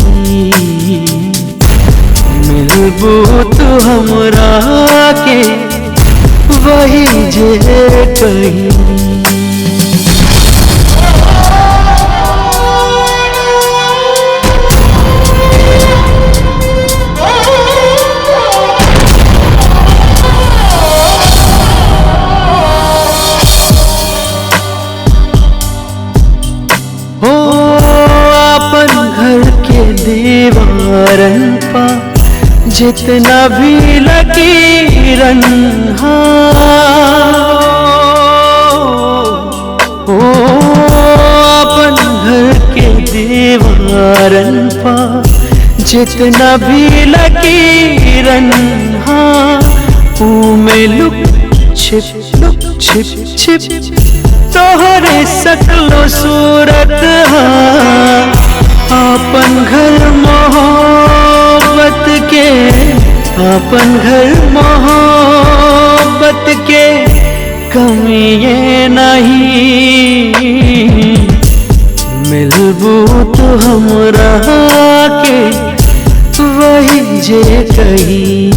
मिलबू तो हमरा के वही जे कहीं। दीवारन पा जितना भी लकीरन, ओ अपन घर के दीवारन पा जितना भी लकीरन, में लुक छिप छिप तोहरे सकलो सूरत, अपन घर मोहब्बत के, अपन घर मोहब्बत के कमी ये नहीं। मिलबू तो हमरा के वही जे कहीं,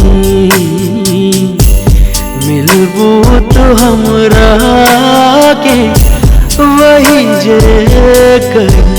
मिलबू तो हमरा के वही जे कहीं।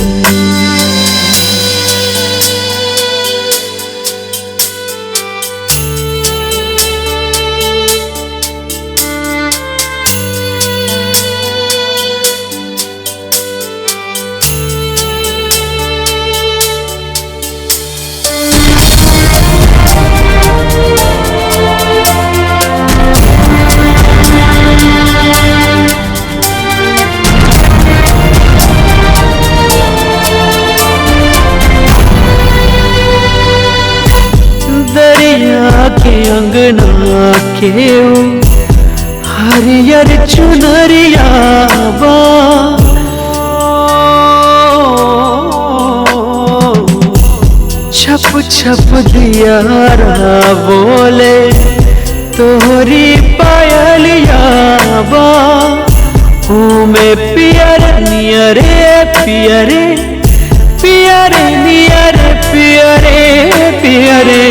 के अंगना के हरियर चुनरिया बा, छप छप दियारा बोले तोहरी पायलिया बा, में पियर नियरे पियरे पियरे नियरे पियरे पियरे,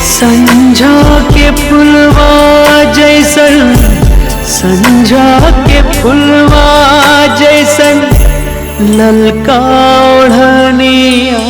संझा के फुलवा जैसन, संझा के फुलवा जैसन ललका ओढ़निया।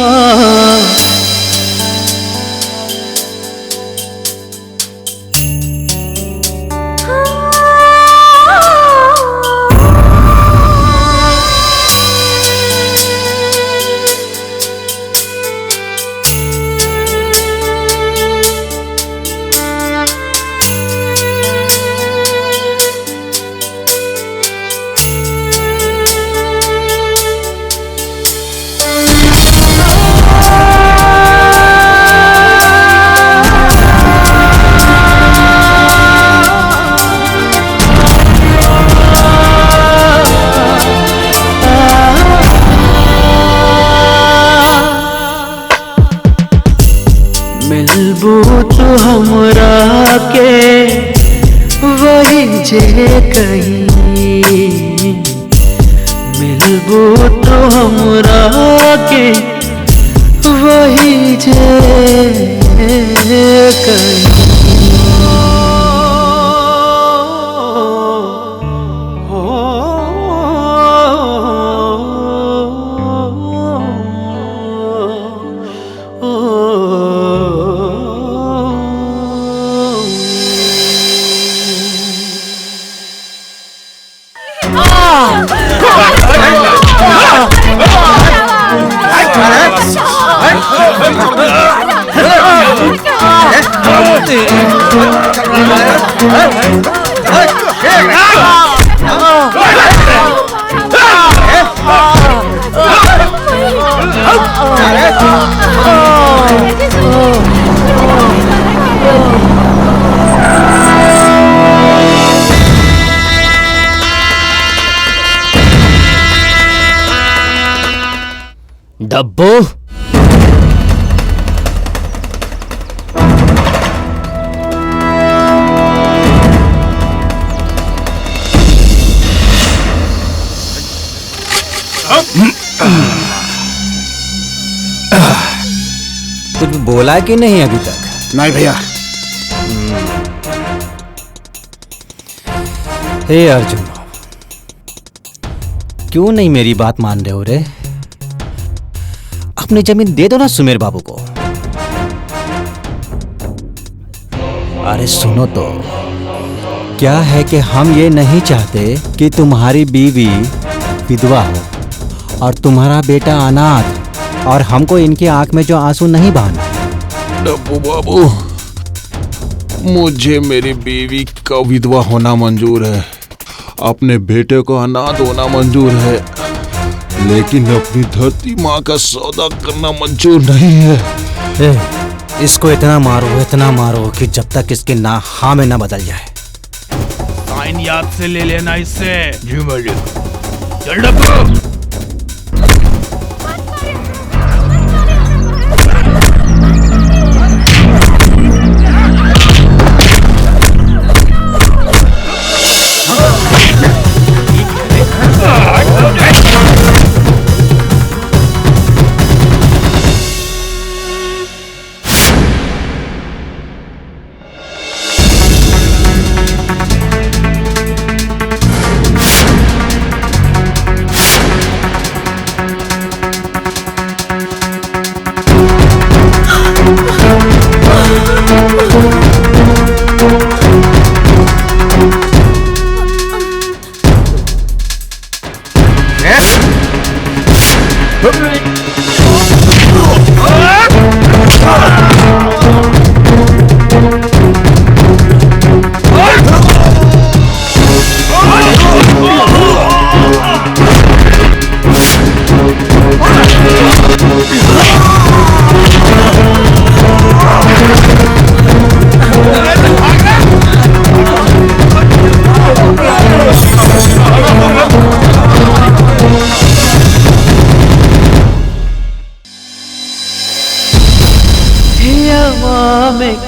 कहीं मिलबो तो हमरा के वही जे कहीं। डब्बू, कुछ बोला कि नहीं अभी तक? नहीं भैया। हे अर्जुन, क्यों नहीं मेरी बात मान रहे हो रे? अपनी जमीन दे दो ना सुमेर बाबू को। अरे सुनो तो, क्या है कि हम ये नहीं चाहते कि तुम्हारी बीवी विधवा हो और तुम्हारा बेटा अनाथ, और हमको इनकी आंख में जो आंसू नहीं बहाना। डब्बू बाबू, मुझे मेरी बीवी का विधवा होना मंजूर है, अपने बेटे को अनाथ होना मंजूर है, लेकिन अपनी धरती माँ का सौदा करना मंजूर नहीं है। इसको इतना मारो कि जब तक इसके ना हाँ में ना बदल जाए। साइन याद से ले लेना इससे। जी मालिक। चल डब्बू।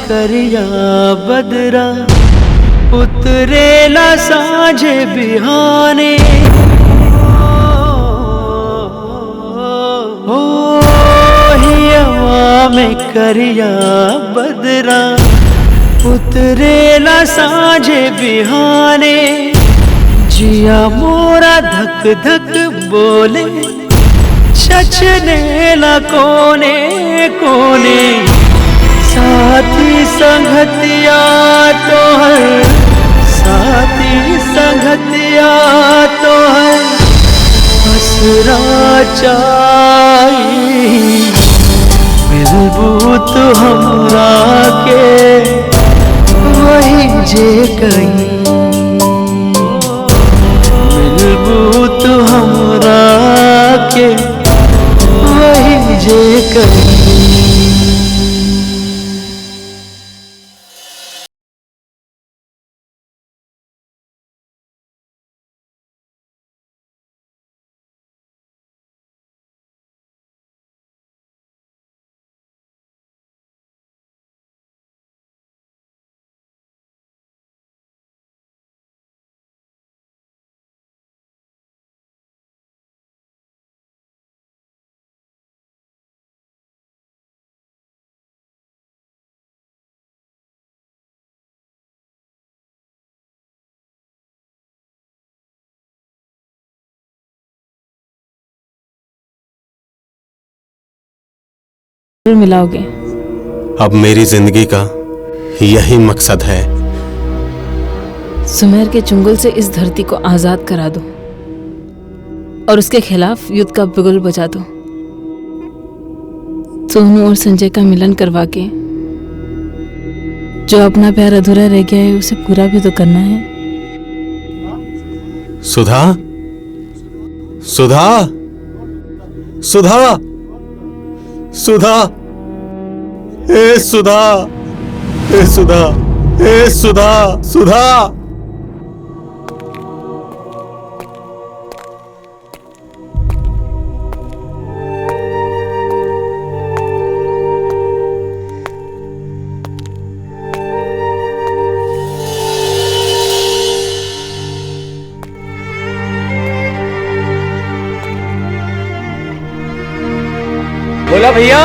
करिया बदरा उतरे ला साझे बिहाने, हो हिया में करिया बदरा उतरे ला साझे बिहाने, जिया मोरा धक धक बोले छछने ला कोने कोने, साथी संगतिया तो है, साथी संगतिया तो है, हसरा चाही मिलबू तो हमरा के वही जे कहीं, मिलबू तो हमरा के वही जे कहीं। मिलाओगे। अब मेरी जिंदगी का यही मकसद है। सुमेर के चुंगल से इस धरती को आजाद करा दो और उसके खिलाफ युद्ध का बिगुल बजा दो। सोनू और संजय का मिलन करवा के जो अपना प्यार अधूरा रह गया है उसे पूरा भी तो करना है। सुधा, सुधा, सुधा, सुधा, ए सुधा, ए सुधा, ए सुधा, सुधा। बोला भैया।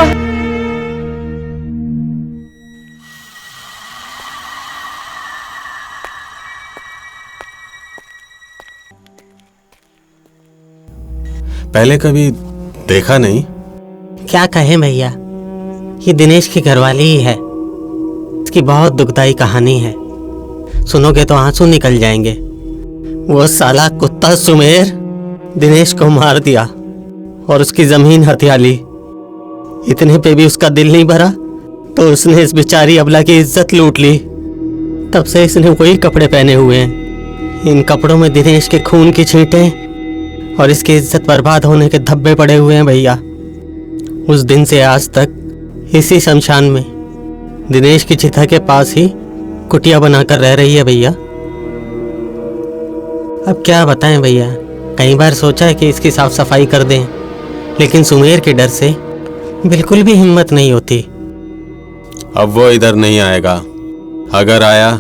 पहले कभी देखा नहीं। क्या कहें भैया, ये दिनेश की घरवाली ही है। इसकी बहुत दुखदाई कहानी है, सुनोगे तो आंसू निकल जाएंगे। वो साला कुत्ता सुमेर दिनेश को मार दिया और उसकी जमीन हथिया ली। इतने पे भी उसका दिल नहीं भरा तो उसने इस बेचारी अबला की इज्जत लूट ली। तब से इसने वही कपड़े पहने हुए हैं। इन कपड़ों में दिनेश के खून की छींटें और इसकी इज्जत बर्बाद होने के धब्बे पड़े हुए हैं भैया। उस दिन से आज तक इसी शमशान में दिनेश की चिता के पास ही कुटिया बनाकर रह रही है भैया। अब क्या बताएं भैया, कई बार सोचा है कि इसकी साफ सफाई कर दें, लेकिन सुमेर के डर से बिल्कुल भी हिम्मत नहीं होती। अब वो इधर नहीं आएगा, अगर आया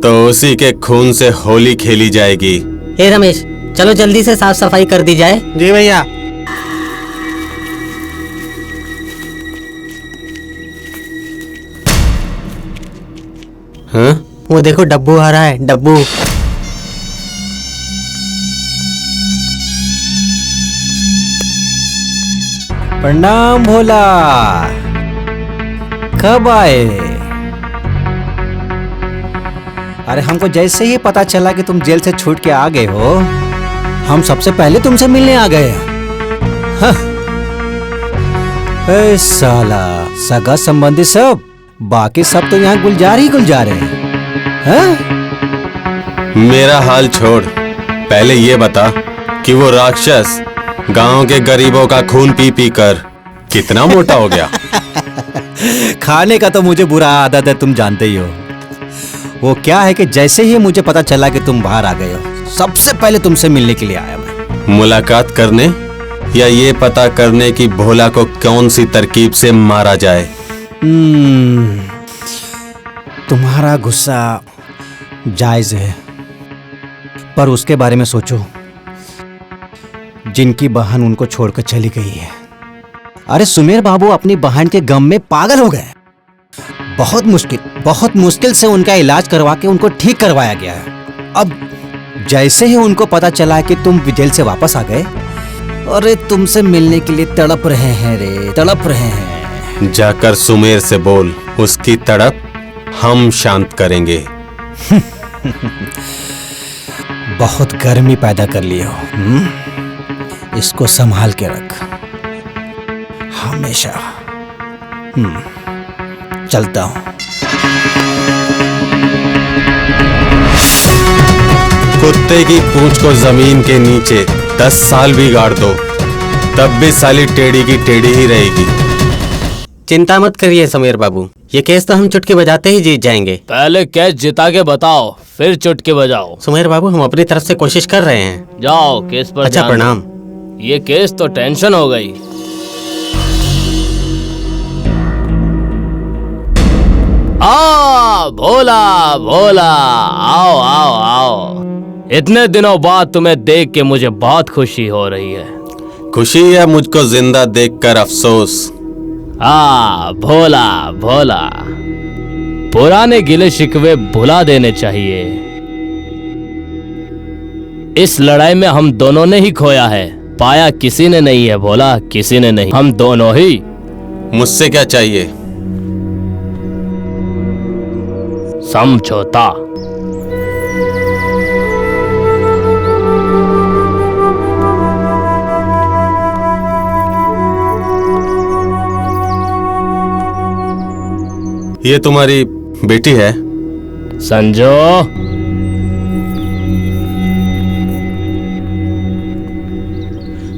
तो उसी के खून से होली खेली जाएगी। ए रमेश, चलो जल्दी से साफ सफाई कर दी जाए। जी भैया। हाँ? वो देखो डब्बू आ रहा है, डब्बू। प्रणाम भोला, कब आए? अरे हमको जैसे ही पता चला कि तुम जेल से छूट के आ गए हो, हम सबसे पहले तुमसे मिलने आ गए। हाँ। ए साला, सगा संबंधी सब, बाकी सब तो यहाँ गुलजार ही गुलजार है। हाँ? मेरा हाल छोड़, पहले ये बता कि वो राक्षस गांव के गरीबों का खून पी पी कर कितना मोटा हो गया। खाने का तो मुझे बुरा आदत है, तुम जानते ही हो। वो क्या है कि जैसे ही मुझे पता चला कि तुम बाहर आ गए हो, सबसे पहले तुमसे मिलने के लिए आया मैं। मुलाकात करने या ये पता करने कि भोला को कौन सी तरकीब से मारा जाए? तुम्हारा गुस्सा जायज है, पर उसके बारे में सोचो जिनकी बहन उनको छोड़कर चली गई है। अरे सुमेर बाबू अपनी बहन के गम में पागल हो गए। बहुत मुश्किल से उनका इलाज करवा के उनको ठीक करवाया गया है। अब जैसे ही उनको पता चला कि तुम जेल से वापस आ गए, अरे तुमसे मिलने के लिए तड़प रहे हैं रे, तड़प रहे हैं। जाकर सुमेर से बोल, उसकी तड़प हम शांत करेंगे। बहुत गर्मी पैदा कर लिए हो। इसको संभाल के रख हमेशा। चलता हूं। कुत्ते की पूंछ को जमीन के नीचे 10 साल भी गाड़ दो, तब भी साली टेढ़ी की टेढ़ी ही रहेगी। चिंता मत करिए समीर बाबू, ये केस तो हम चुटकी बजाते ही जीत जाएंगे। पहले केस जिता के बताओ, फिर चुटकी बजाओ। सुमेर बाबू, हम अपनी तरफ से कोशिश कर रहे हैं। जाओ केस पर। अच्छा प्रणाम। ये केस तो टेंशन हो गई। भोला भोला, आओ आओ आओ। इतने दिनों बाद तुम्हें देख के मुझे बहुत खुशी हो रही है। खुशी या मुझको जिंदा देखकर अफसोस? भोला भोला, पुराने गिले शिकवे भुला देने चाहिए। इस लड़ाई में हम दोनों ने ही खोया है, पाया किसी ने नहीं है भोला, किसी ने नहीं। हम दोनों ही मुझसे क्या चाहिए? समझौता। ये तुम्हारी बेटी है? संजू,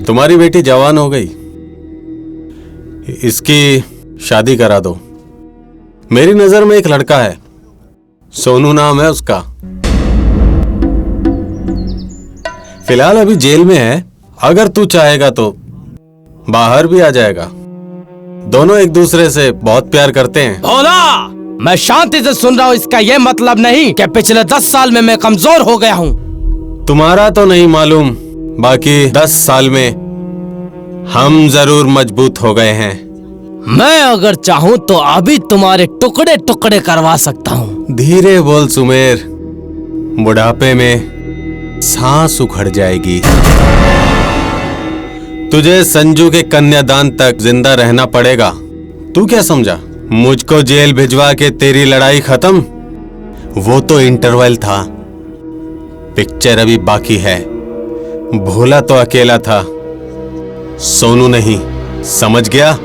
तुम्हारी बेटी जवान हो गई, इसकी शादी करा दो। मेरी नजर में एक लड़का है, सोनू नाम है उसका। फिलहाल अभी जेल में है, अगर तू चाहेगा तो बाहर भी आ जाएगा। दोनों एक दूसरे से बहुत प्यार करते हैं। भोला, मैं शांति से सुन रहा हूँ, इसका ये मतलब नहीं कि पिछले 10 साल में मैं कमजोर हो गया हूँ। तुम्हारा तो नहीं मालूम, बाकी 10 साल में हम जरूर मजबूत हो गए हैं। मैं अगर चाहूँ तो अभी तुम्हारे टुकड़े टुकड़े करवा सकता हूँ। धीरे बोल सुमेर, बुढ़ापे में सांस उखड़ जाएगी। तुझे संजू के कन्यादान तक जिंदा रहना पड़ेगा। तू क्या समझा, मुझको जेल भिजवा के तेरी लड़ाई खत्म? वो तो इंटरवल था, पिक्चर अभी बाकी है। भोला तो अकेला था, सोनू नहीं, समझ गया?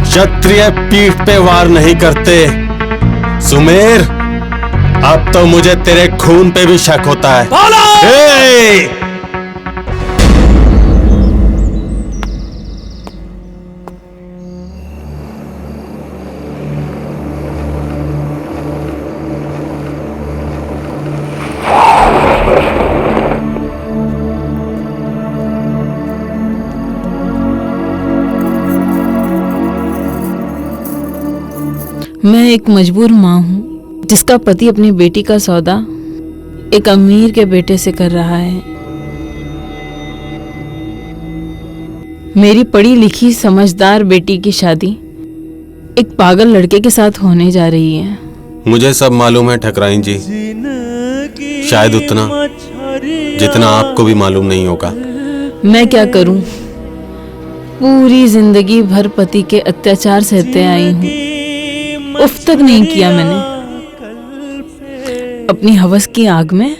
क्षत्रिय पीठ पे वार नहीं करते सुमेर। अब तो मुझे तेरे खून पे भी शक होता है। मैं एक मजबूर माँ हूँ जिसका पति अपनी बेटी का सौदा एक अमीर के बेटे से कर रहा है। मेरी पढ़ी लिखी समझदार बेटी की शादी एक पागल लड़के के साथ होने जा रही है। मुझे सब मालूम है ठकराइन जी, शायद उतना जितना आपको भी मालूम नहीं होगा। मैं क्या करूं, पूरी जिंदगी भर पति के अत्याचार सहते आई हूँ, उफ तक नहीं किया मैंने। अपनी हवस की आग में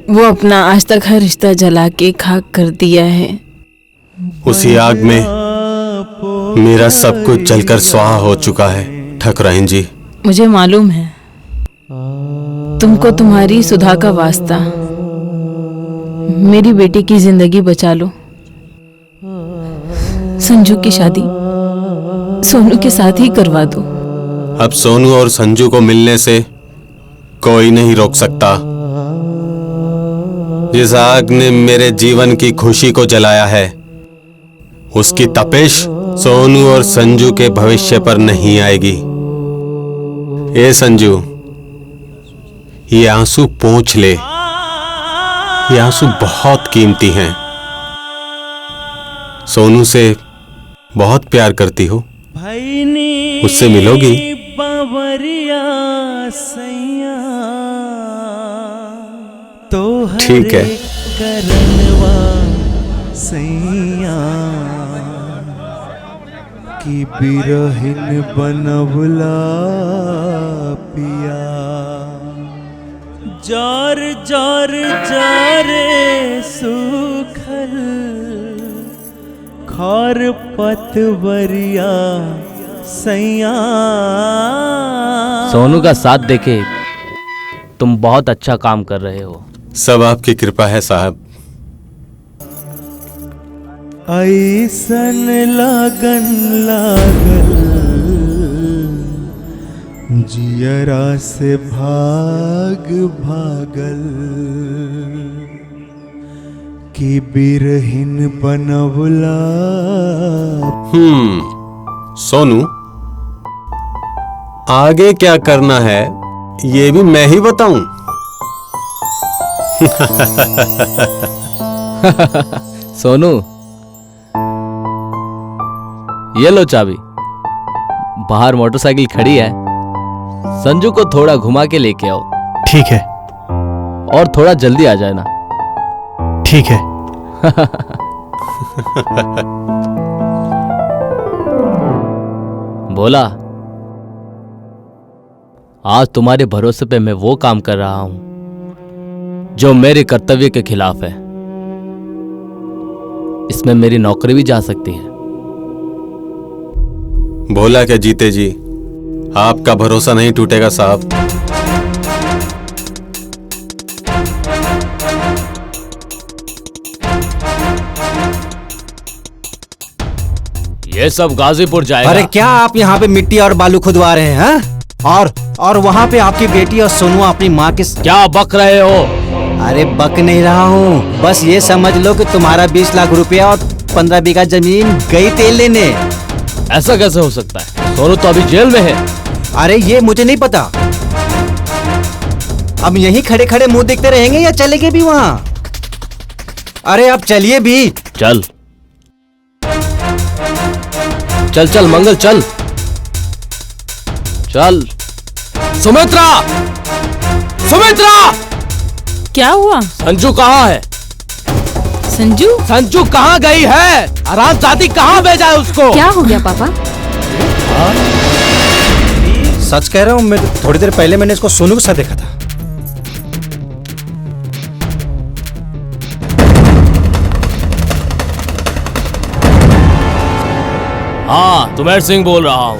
वो अपना आज तक हर रिश्ता जला के खाक कर दिया है। उसी आग में मेरा सब कुछ जलकर स्वाहा हो चुका है ठकराइन जी। मुझे मालूम है, तुमको तुम्हारी सुधा का वास्ता, मेरी बेटी की जिंदगी बचा लो। संजू की शादी सोनू के साथ ही करवा दो। अब सोनू और संजू को मिलने से कोई नहीं रोक सकता। जिस आग ने मेरे जीवन की खुशी को जलाया है, उसकी तपिश सोनू और संजू के भविष्य पर नहीं आएगी। ए संजू, ये आंसू पोंछ ले, ये आंसू बहुत कीमती हैं। सोनू से बहुत प्यार करती हो, उससे मिलोगी? ठीक है। की बिरहिन बनवला पिया, जार जार जारे सुखल खार पतवरिया सैया। सोनू का साथ देके तुम बहुत अच्छा काम कर रहे हो। सब आपकी कृपा है साहब। ऐसन लगन लागल जियरा से भाग भागल कि बिरहिन बनवला। सोनू, आगे क्या करना है ये भी मैं ही बताऊं? सोनू, ये लो चाबी। बाहर मोटरसाइकिल खड़ी है, संजू को थोड़ा घुमा के लेके आओ। ठीक है। और थोड़ा जल्दी आ जाना। ठीक है। बोला, आज तुम्हारे भरोसे पे मैं वो काम कर रहा हूं जो मेरे कर्तव्य के खिलाफ है। इसमें मेरी नौकरी भी जा सकती है। बोला क्या जीते जी, आपका भरोसा नहीं टूटेगा साहब। ये सब गाजीपुर जाएगा। अरे क्या आप यहाँ पे मिट्टी और बालू खुदवा रहे हैं हाँ? और वहाँ पे आपकी बेटी और सोनू अपनी माँ के क्या बक रहे हो? अरे बक नहीं रहा हूँ, बस ये समझ लो कि तुम्हारा 20 लाख रुपया और 15 बीघा जमीन गई तेल लेने। ऐसा कैसे हो सकता है? सोनू तो अभी जेल में है। अरे ये मुझे नहीं पता। अब यहीं खड़े खड़े मुंह देखते रहेंगे या चलेंगे भी वहाँ? अरे अब चलिए भी। चल चल चल मंगल, चल चल। सुमित्रा, सुमित्रा! क्या हुआ? संजू कहाँ है? संजू? संजू कहाँ गई है? आरामजादी कहाँ भेजा है उसको? क्या हो गया पापा? सच कह रहा हूँ, मैं थोड़ी देर पहले मैंने इसको सोनू के साथ देखा था। हाँ, तुमेर सिंह बोल रहा हूँ।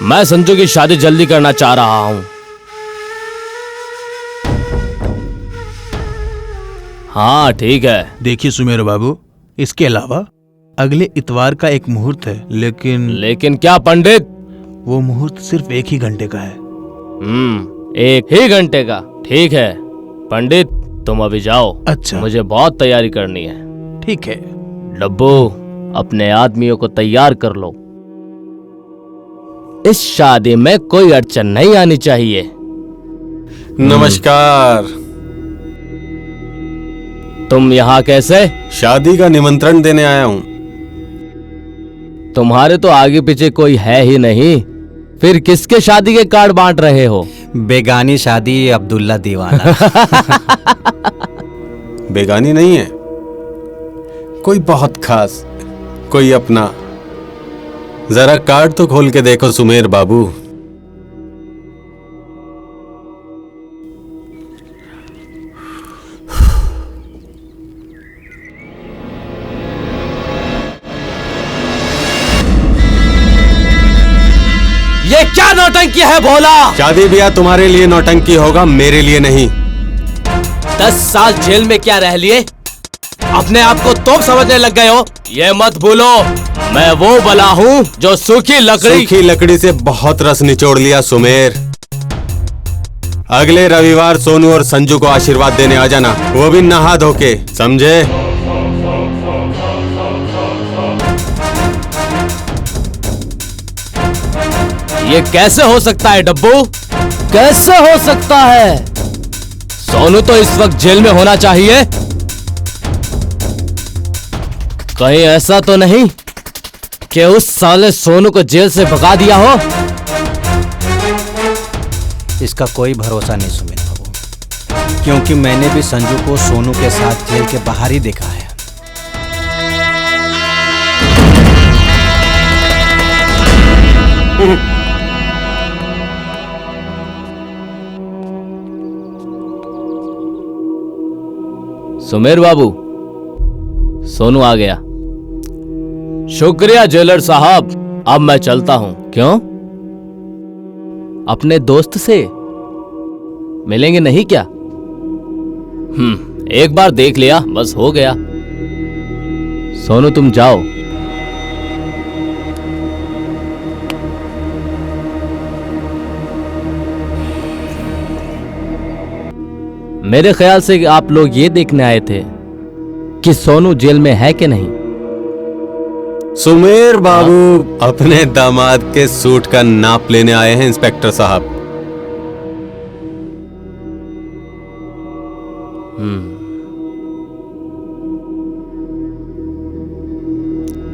मैं संजू की शादी जल्दी करना चाह रहा हूँ। हाँ ठीक है। देखिए सुमेर बाबू, इसके अलावा अगले इतवार का एक मुहूर्त है, लेकिन क्या पंडित? वो मुहूर्त सिर्फ 1 ही घंटे का है। 1 ही घंटे का? ठीक है पंडित, तुम अभी जाओ। अच्छा। मुझे बहुत तैयारी करनी है। ठीक है। डब्बू, अपने आदमियों को तैयार कर लो। इस शादी में कोई अड़चन नहीं आनी चाहिए। नमस्कार। तुम यहाँ कैसे? शादी का निमंत्रण देने आया हूँ। तुम्हारे तो आगे पीछे कोई है ही नहीं, फिर किसके शादी के कार्ड बांट रहे हो? बेगानी शादी, अब्दुल्ला दीवाना। बेगानी नहीं है, कोई बहुत खास, कोई अपना। जरा कार्ड तो खोल के देखो सुमेर बाबू। ये क्या नौटंकी है भोला? शादी ब्याह तुम्हारे लिए नौटंकी होगा, मेरे लिए नहीं। 10 साल जेल में क्या रह लिए? अपने आप को तोप समझने लग गए हो? ये मत भूलो, मैं वो बला हूँ जो सूखी लकड़ी से बहुत रस निचोड़ लिया सुमेर। अगले रविवार सोनू और संजू को आशीर्वाद देने आ जाना, वो भी नहा धो के, समझे? ये कैसे हो सकता है डब्बू? कैसे हो सकता है? सोनू तो इस वक्त जेल में होना चाहिए। कहीं ऐसा तो नहीं कि उस साले सोनू को जेल से भगा दिया हो? इसका कोई भरोसा नहीं सुमित बाबू, क्योंकि मैंने भी संजू को सोनू के साथ जेल के बाहर ही देखा है। सुमेर बाबू, सोनू आ गया। शुक्रिया जेलर साहब, अब मैं चलता हूं। क्यों? अपने दोस्त से मिलेंगे नहीं क्या? एक बार देख लिया, बस हो गया। सोनू तुम जाओ। मेरे ख्याल से आप लोग ये देखने आए थे कि सोनू जेल में है कि नहीं। सुमेर बाबू अपने दामाद के सूट का नाप लेने आए हैं इंस्पेक्टर साहब।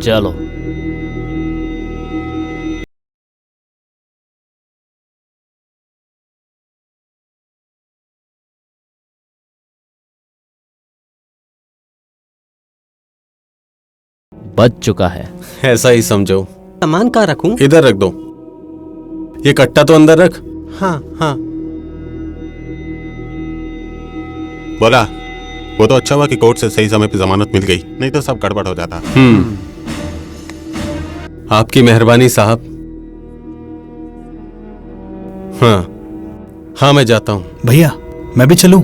चलो। बच चुका है। ऐसा ही समझो। सामान कहाँ रखूं? इधर रख दो। ये कट्टा तो अंदर रख। हाँ हाँ। बोला वो तो अच्छा हुआ कि कोर्ट से सही समय पे जमानत मिल गई, नहीं तो सब गड़बड़ हो जाता। आपकी मेहरबानी साहब। हाँ हाँ मैं जाता हूँ। भैया मैं भी चलूं?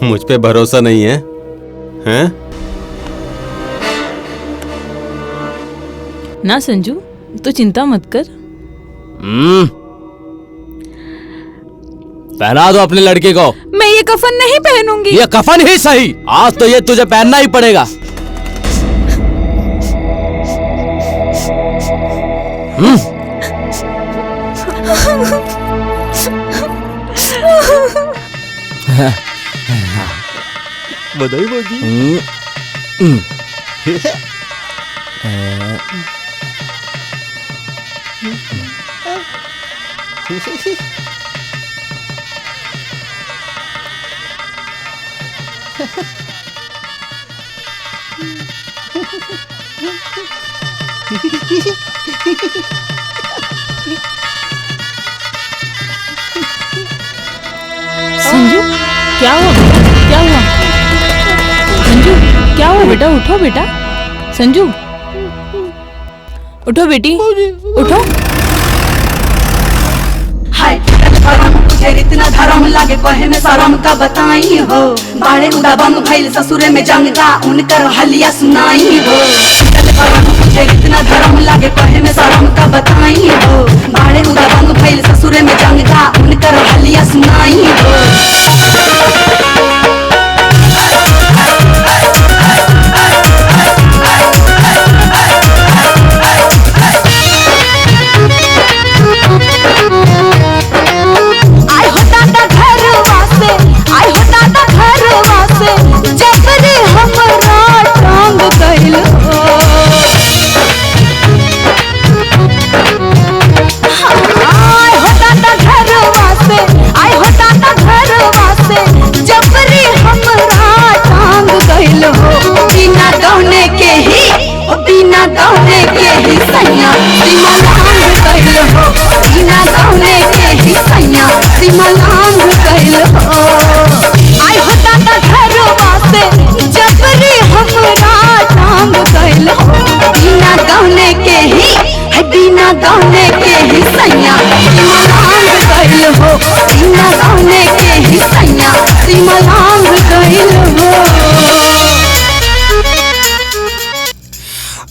मुझ पे भरोसा नहीं है? हैं? ना संजू, तो चिंता मत कर। पहना दो अपने लड़के को। मैं ये कफन नहीं पहनूंगी। ये कफन ही सही, आज तो ये तुझे पहनना ही पड़ेगा। बधाई बाजी। संजू क्या हुआ? क्या हुआ? संजू क्या हुआ बेटा? उठो बेटा। संजू उठो बेटी, उठो। हाय तुझे इतना धर्म लागे कहे में शरम का बताई हो। बाड़े उदा बंग भइल ससुरे में जंगा उनकर हलिया सुनाई हो। तुझे इतना धर्म लागे कहे में शरम का बताई हो। बाड़े उदा बंग भइल ससुरे में जंगा उनकर हलिया सुनाई हो।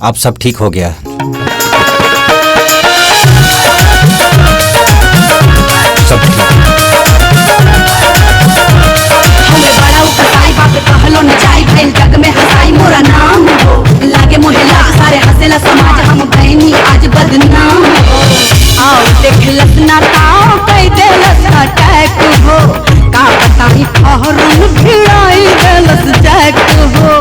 अब सब ठीक हो गया। सब ठीक। हमें बड़ा उकसाई बात कहलो न जाई भइल जग में हसाई मोरा नाम हो। लागे मोहल्ला सारे हंसेला समाज हम भैनी आज बदनाम हो। आओ देख लसना ताओ कई देलस अटैक हो। का बताई फहरन भिड़ाई देलस जैक हो।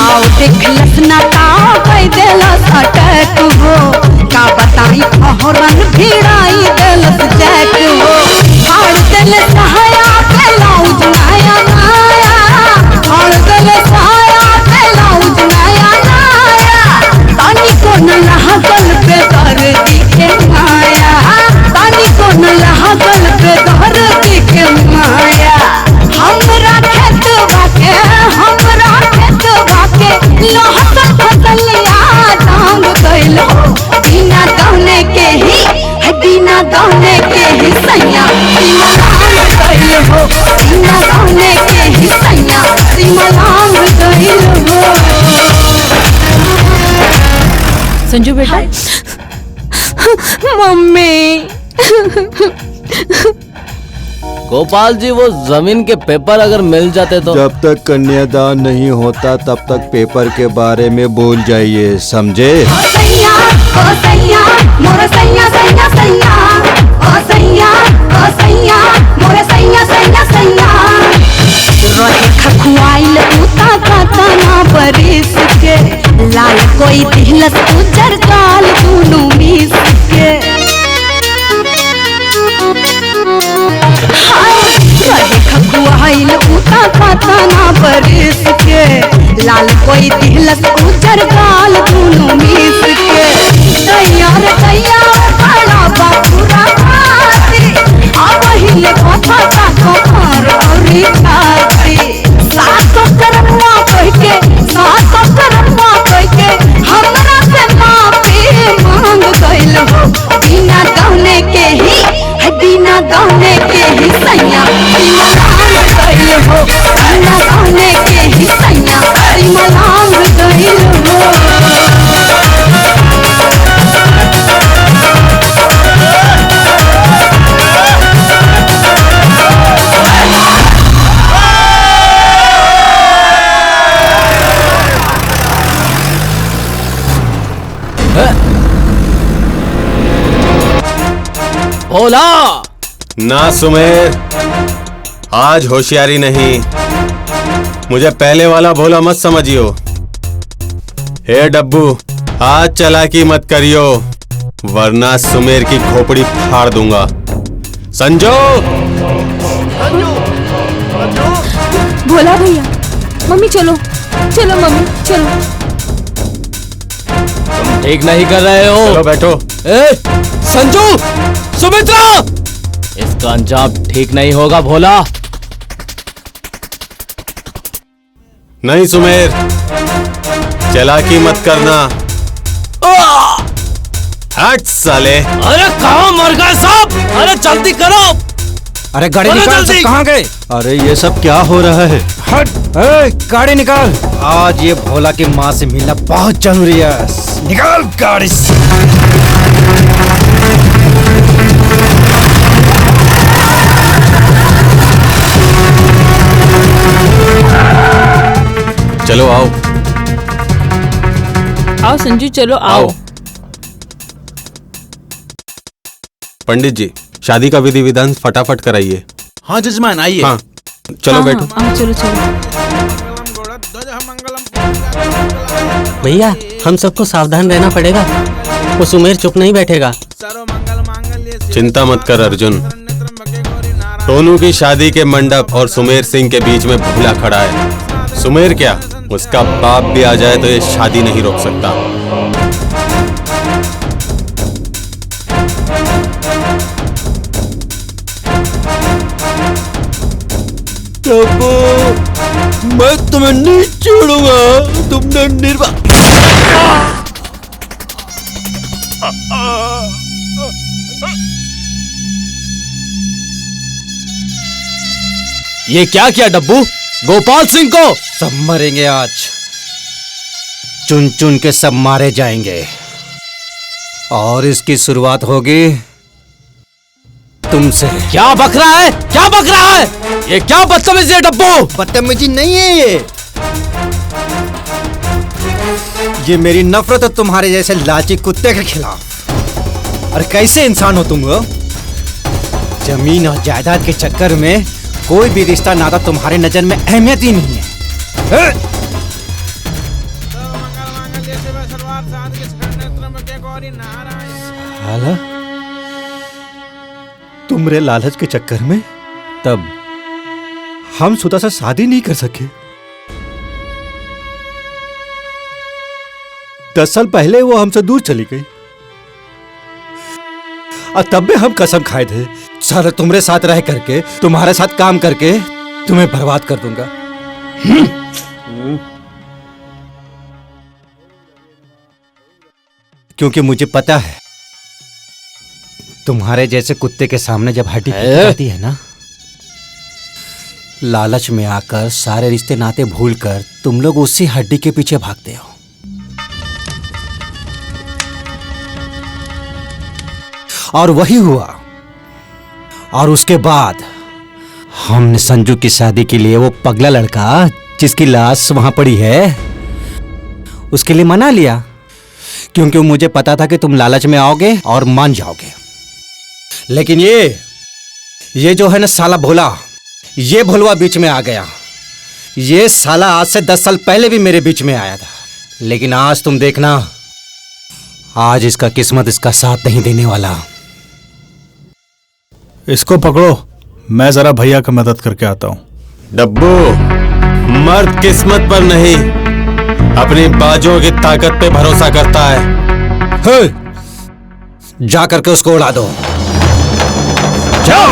आओ देख लसना ताओ कई देलस अटैक हो। का बताई फहरन भिड़ाई देलस जैक हो। फाड़ देले सहाया ब्लाउज नया नया। फाड़ देले सहाया ब्लाउज नया नया। तानी को न लहगल पे कर दिखे माया। तानी को न लहगल पे कर दिखे माया। हमरा खेतवा के लहसल फसलिया दांग गइलो। बिना दहने के ही है, बिना दहने के ही सैया सिमलांग गइलो। बिना दहने के ही सैया सिमलांग गइलो। संजू बेटा। मम्मी गोपाल जी वो जमीन के पेपर अगर मिल जाते तो। जब तक कन्यादान नहीं होता तब तक पेपर के बारे में भूल जाइए, समझे? सैया मोरे सैया सैया सैया ओ सैया मोरे सैया सैया सैया रहे खखुआइल उता कातना बरिस के लाल कोई दिलस उजर काल दुनु मिस के रहे खखुआइल उता कातना बरिस के लाल कोई दिलस उजर काल दुनु मिस के तैयार खड़ा बापूरा खाती अब हिले कथा का कमर औरी खाती सातो करवा कह के हमरा से माफी मांग गइल हो बिना गहने के ही सैया मांग गइल हो बिना गहने के ही सैया मांग गइल हो। भोला ना सुमेर, आज होशियारी नहीं, मुझे पहले वाला भोला मत समझियो। हे डब्बू, आज चालाकी मत करियो वरना सुमेर की खोपड़ी फाड़ दूंगा। संजो! भोला भैया, मम्मी चलो मम्मी चलो। तुम ठीक नहीं कर रहे हो। चलो बैठो। संजू, सुमित्रा, इसका अंजाम ठीक नहीं होगा भोला। नहीं सुमेर, चालाकी मत करना। हट साले। अरे कहाँ मर गए सब? अरे जल्दी करो। अरे गाड़ी निकाल, सब कहाँ गए? अरे ये सब क्या हो रहा है? हट, गाड़ी निकाल। आज ये भोला की माँ से मिलना बहुत जरूरी है। निकाल गाड़ी से। चलो आओ। आओ संजू, चलो आओ। पंडित जी, शादी का विधि विधान फटाफट कराइए। हाँ जजमान आइए। हाँ चलो बैठो। चलो चलो। भैया हम सबको सावधान रहना पड़ेगा, वो सुमेर चुप नहीं बैठेगा। चिंता मत कर अर्जुन, सोनू की शादी के मंडप और सुमेर सिंह के बीच में भोला खड़ा है। सुमेर क्या, उसका बाप भी आ जाए तो ये शादी नहीं रोक सकता। मैं तुम्हें नहीं छोड़ूंगा, तुमने ये क्या किया डब्बू? गोपाल सिंह को सब मरेंगे आज, चुन चुन के सब मारे जाएंगे और इसकी शुरुआत होगी तुमसे। क्या बक रहा है? क्या बक रहा है? ये क्या बदतमीजी है डब्बू? बदतमीजी नहीं है ये मेरी नफरत है तुम्हारे जैसे लालची कुत्ते के खिलाफ। और कैसे इंसान हो तुम? जमीन और जायदाद के चक्कर में कोई भी रिश्ता नाता तुम्हारे नजर में अहमियत ही नहीं है। साला, तुम मेरे लालच के चक्कर में तब हम सुधा से शादी नहीं कर सके। 10 साल पहले वो हमसे दूर चली गई और तब भी हम कसम खाए थे साला तुम्हारे साथ रह करके, तुम्हारे साथ काम करके तुम्हें बर्बाद कर दूंगा। क्योंकि मुझे पता है तुम्हारे जैसे कुत्ते के सामने जब हड्डी पीटी जाती है ना, लालच में आकर सारे रिश्ते नाते भूलकर तुम लोग उसी हड्डी के पीछे भागते हो। और वही हुआ और उसके बाद हमने संजू की शादी के लिए वो पगला लड़का जिसकी लाश वहां पड़ी है उसके लिए मना लिया, क्योंकि मुझे पता था कि तुम लालच में आओगे और मान जाओगे। लेकिन ये जो है ना साला भोला, ये भोलवा बीच में आ गया। ये साला आज से 10 साल पहले भी मेरे बीच में आया था, लेकिन आज तुम देखना, आज इसका किस्मत इसका साथ नहीं देने वाला। इसको पकड़ो, मैं जरा भैया की मदद करके आता हूं। डब्बू, मर्द किस्मत पर नहीं अपनी बाजों की ताकत पे भरोसा करता है। जा करके उसको उड़ा दो। जाओ।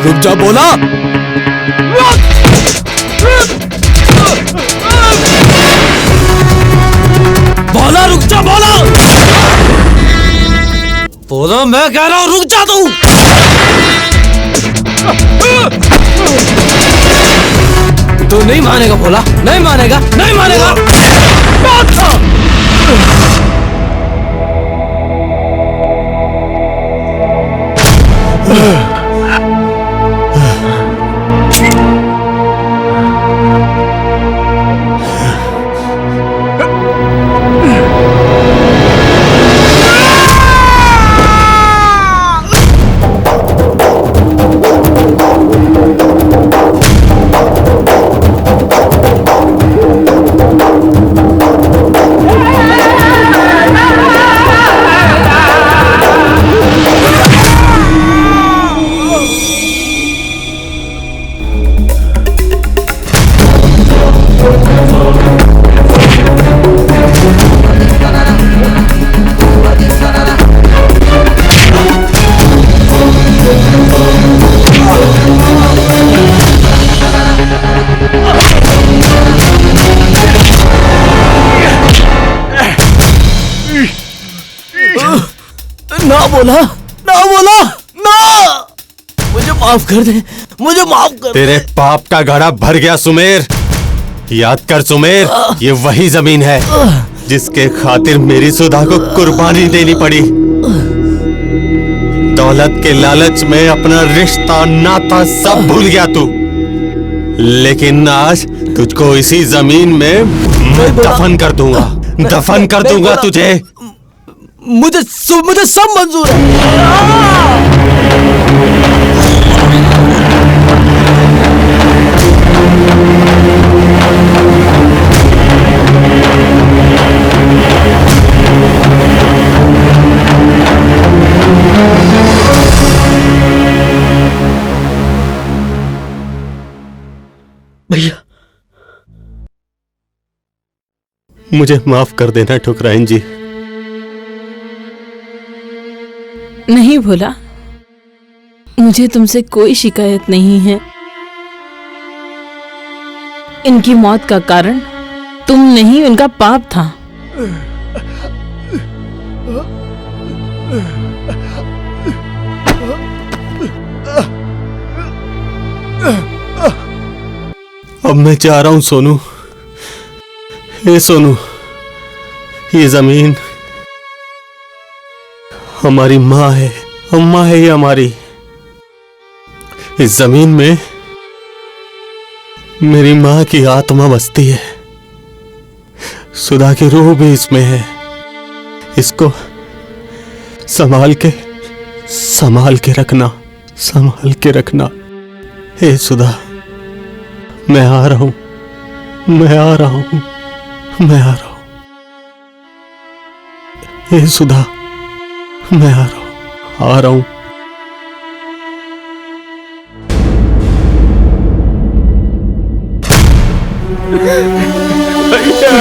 रुक जा बोला। बोला रुक जा बोला। बोलो मैं कह रहा हूं रुक जा तू। तू नहीं मानेगा बोला, नहीं मानेगा, नहीं मानेगा। ना बोला, ना बोला, ना। मुझे माफ कर दे, मुझे माफ कर दे। तेरे पाप का घड़ा भर गया सुमेर। याद कर सुमेर, ये वही जमीन है जिसके खातिर मेरी सुधा को कुर्बानी देनी पड़ी। दौलत के लालच में अपना रिश्ता नाता सब भूल गया तू, लेकिन आज तुझको इसी जमीन में मैं दफन कर दूंगा, दफन कर दूंगा तुझे। मुझे सब मंजूर है। भैया मुझे माफ कर देना ठुकराइन जी। नहीं भोला, मुझे तुमसे कोई शिकायत नहीं है। इनकी मौत का कारण तुम नहीं, उनका पाप था। अब मैं जा रहा हूं सोनू। हे सोनू, ये जमीन हमारी माँ है, अम्मा है ये हमारी। इस जमीन में मेरी माँ की आत्मा बसती है, सुधा की रूह भी इसमें है। इसको संभाल के रखना, संभाल के रखना। हे सुधा, मैं आ रहा हूं, मैं आ रहा हूं, मैं आ रहा हूं। हे सुधा, मैं आ रहा हूं, आ रहा हूं। भैया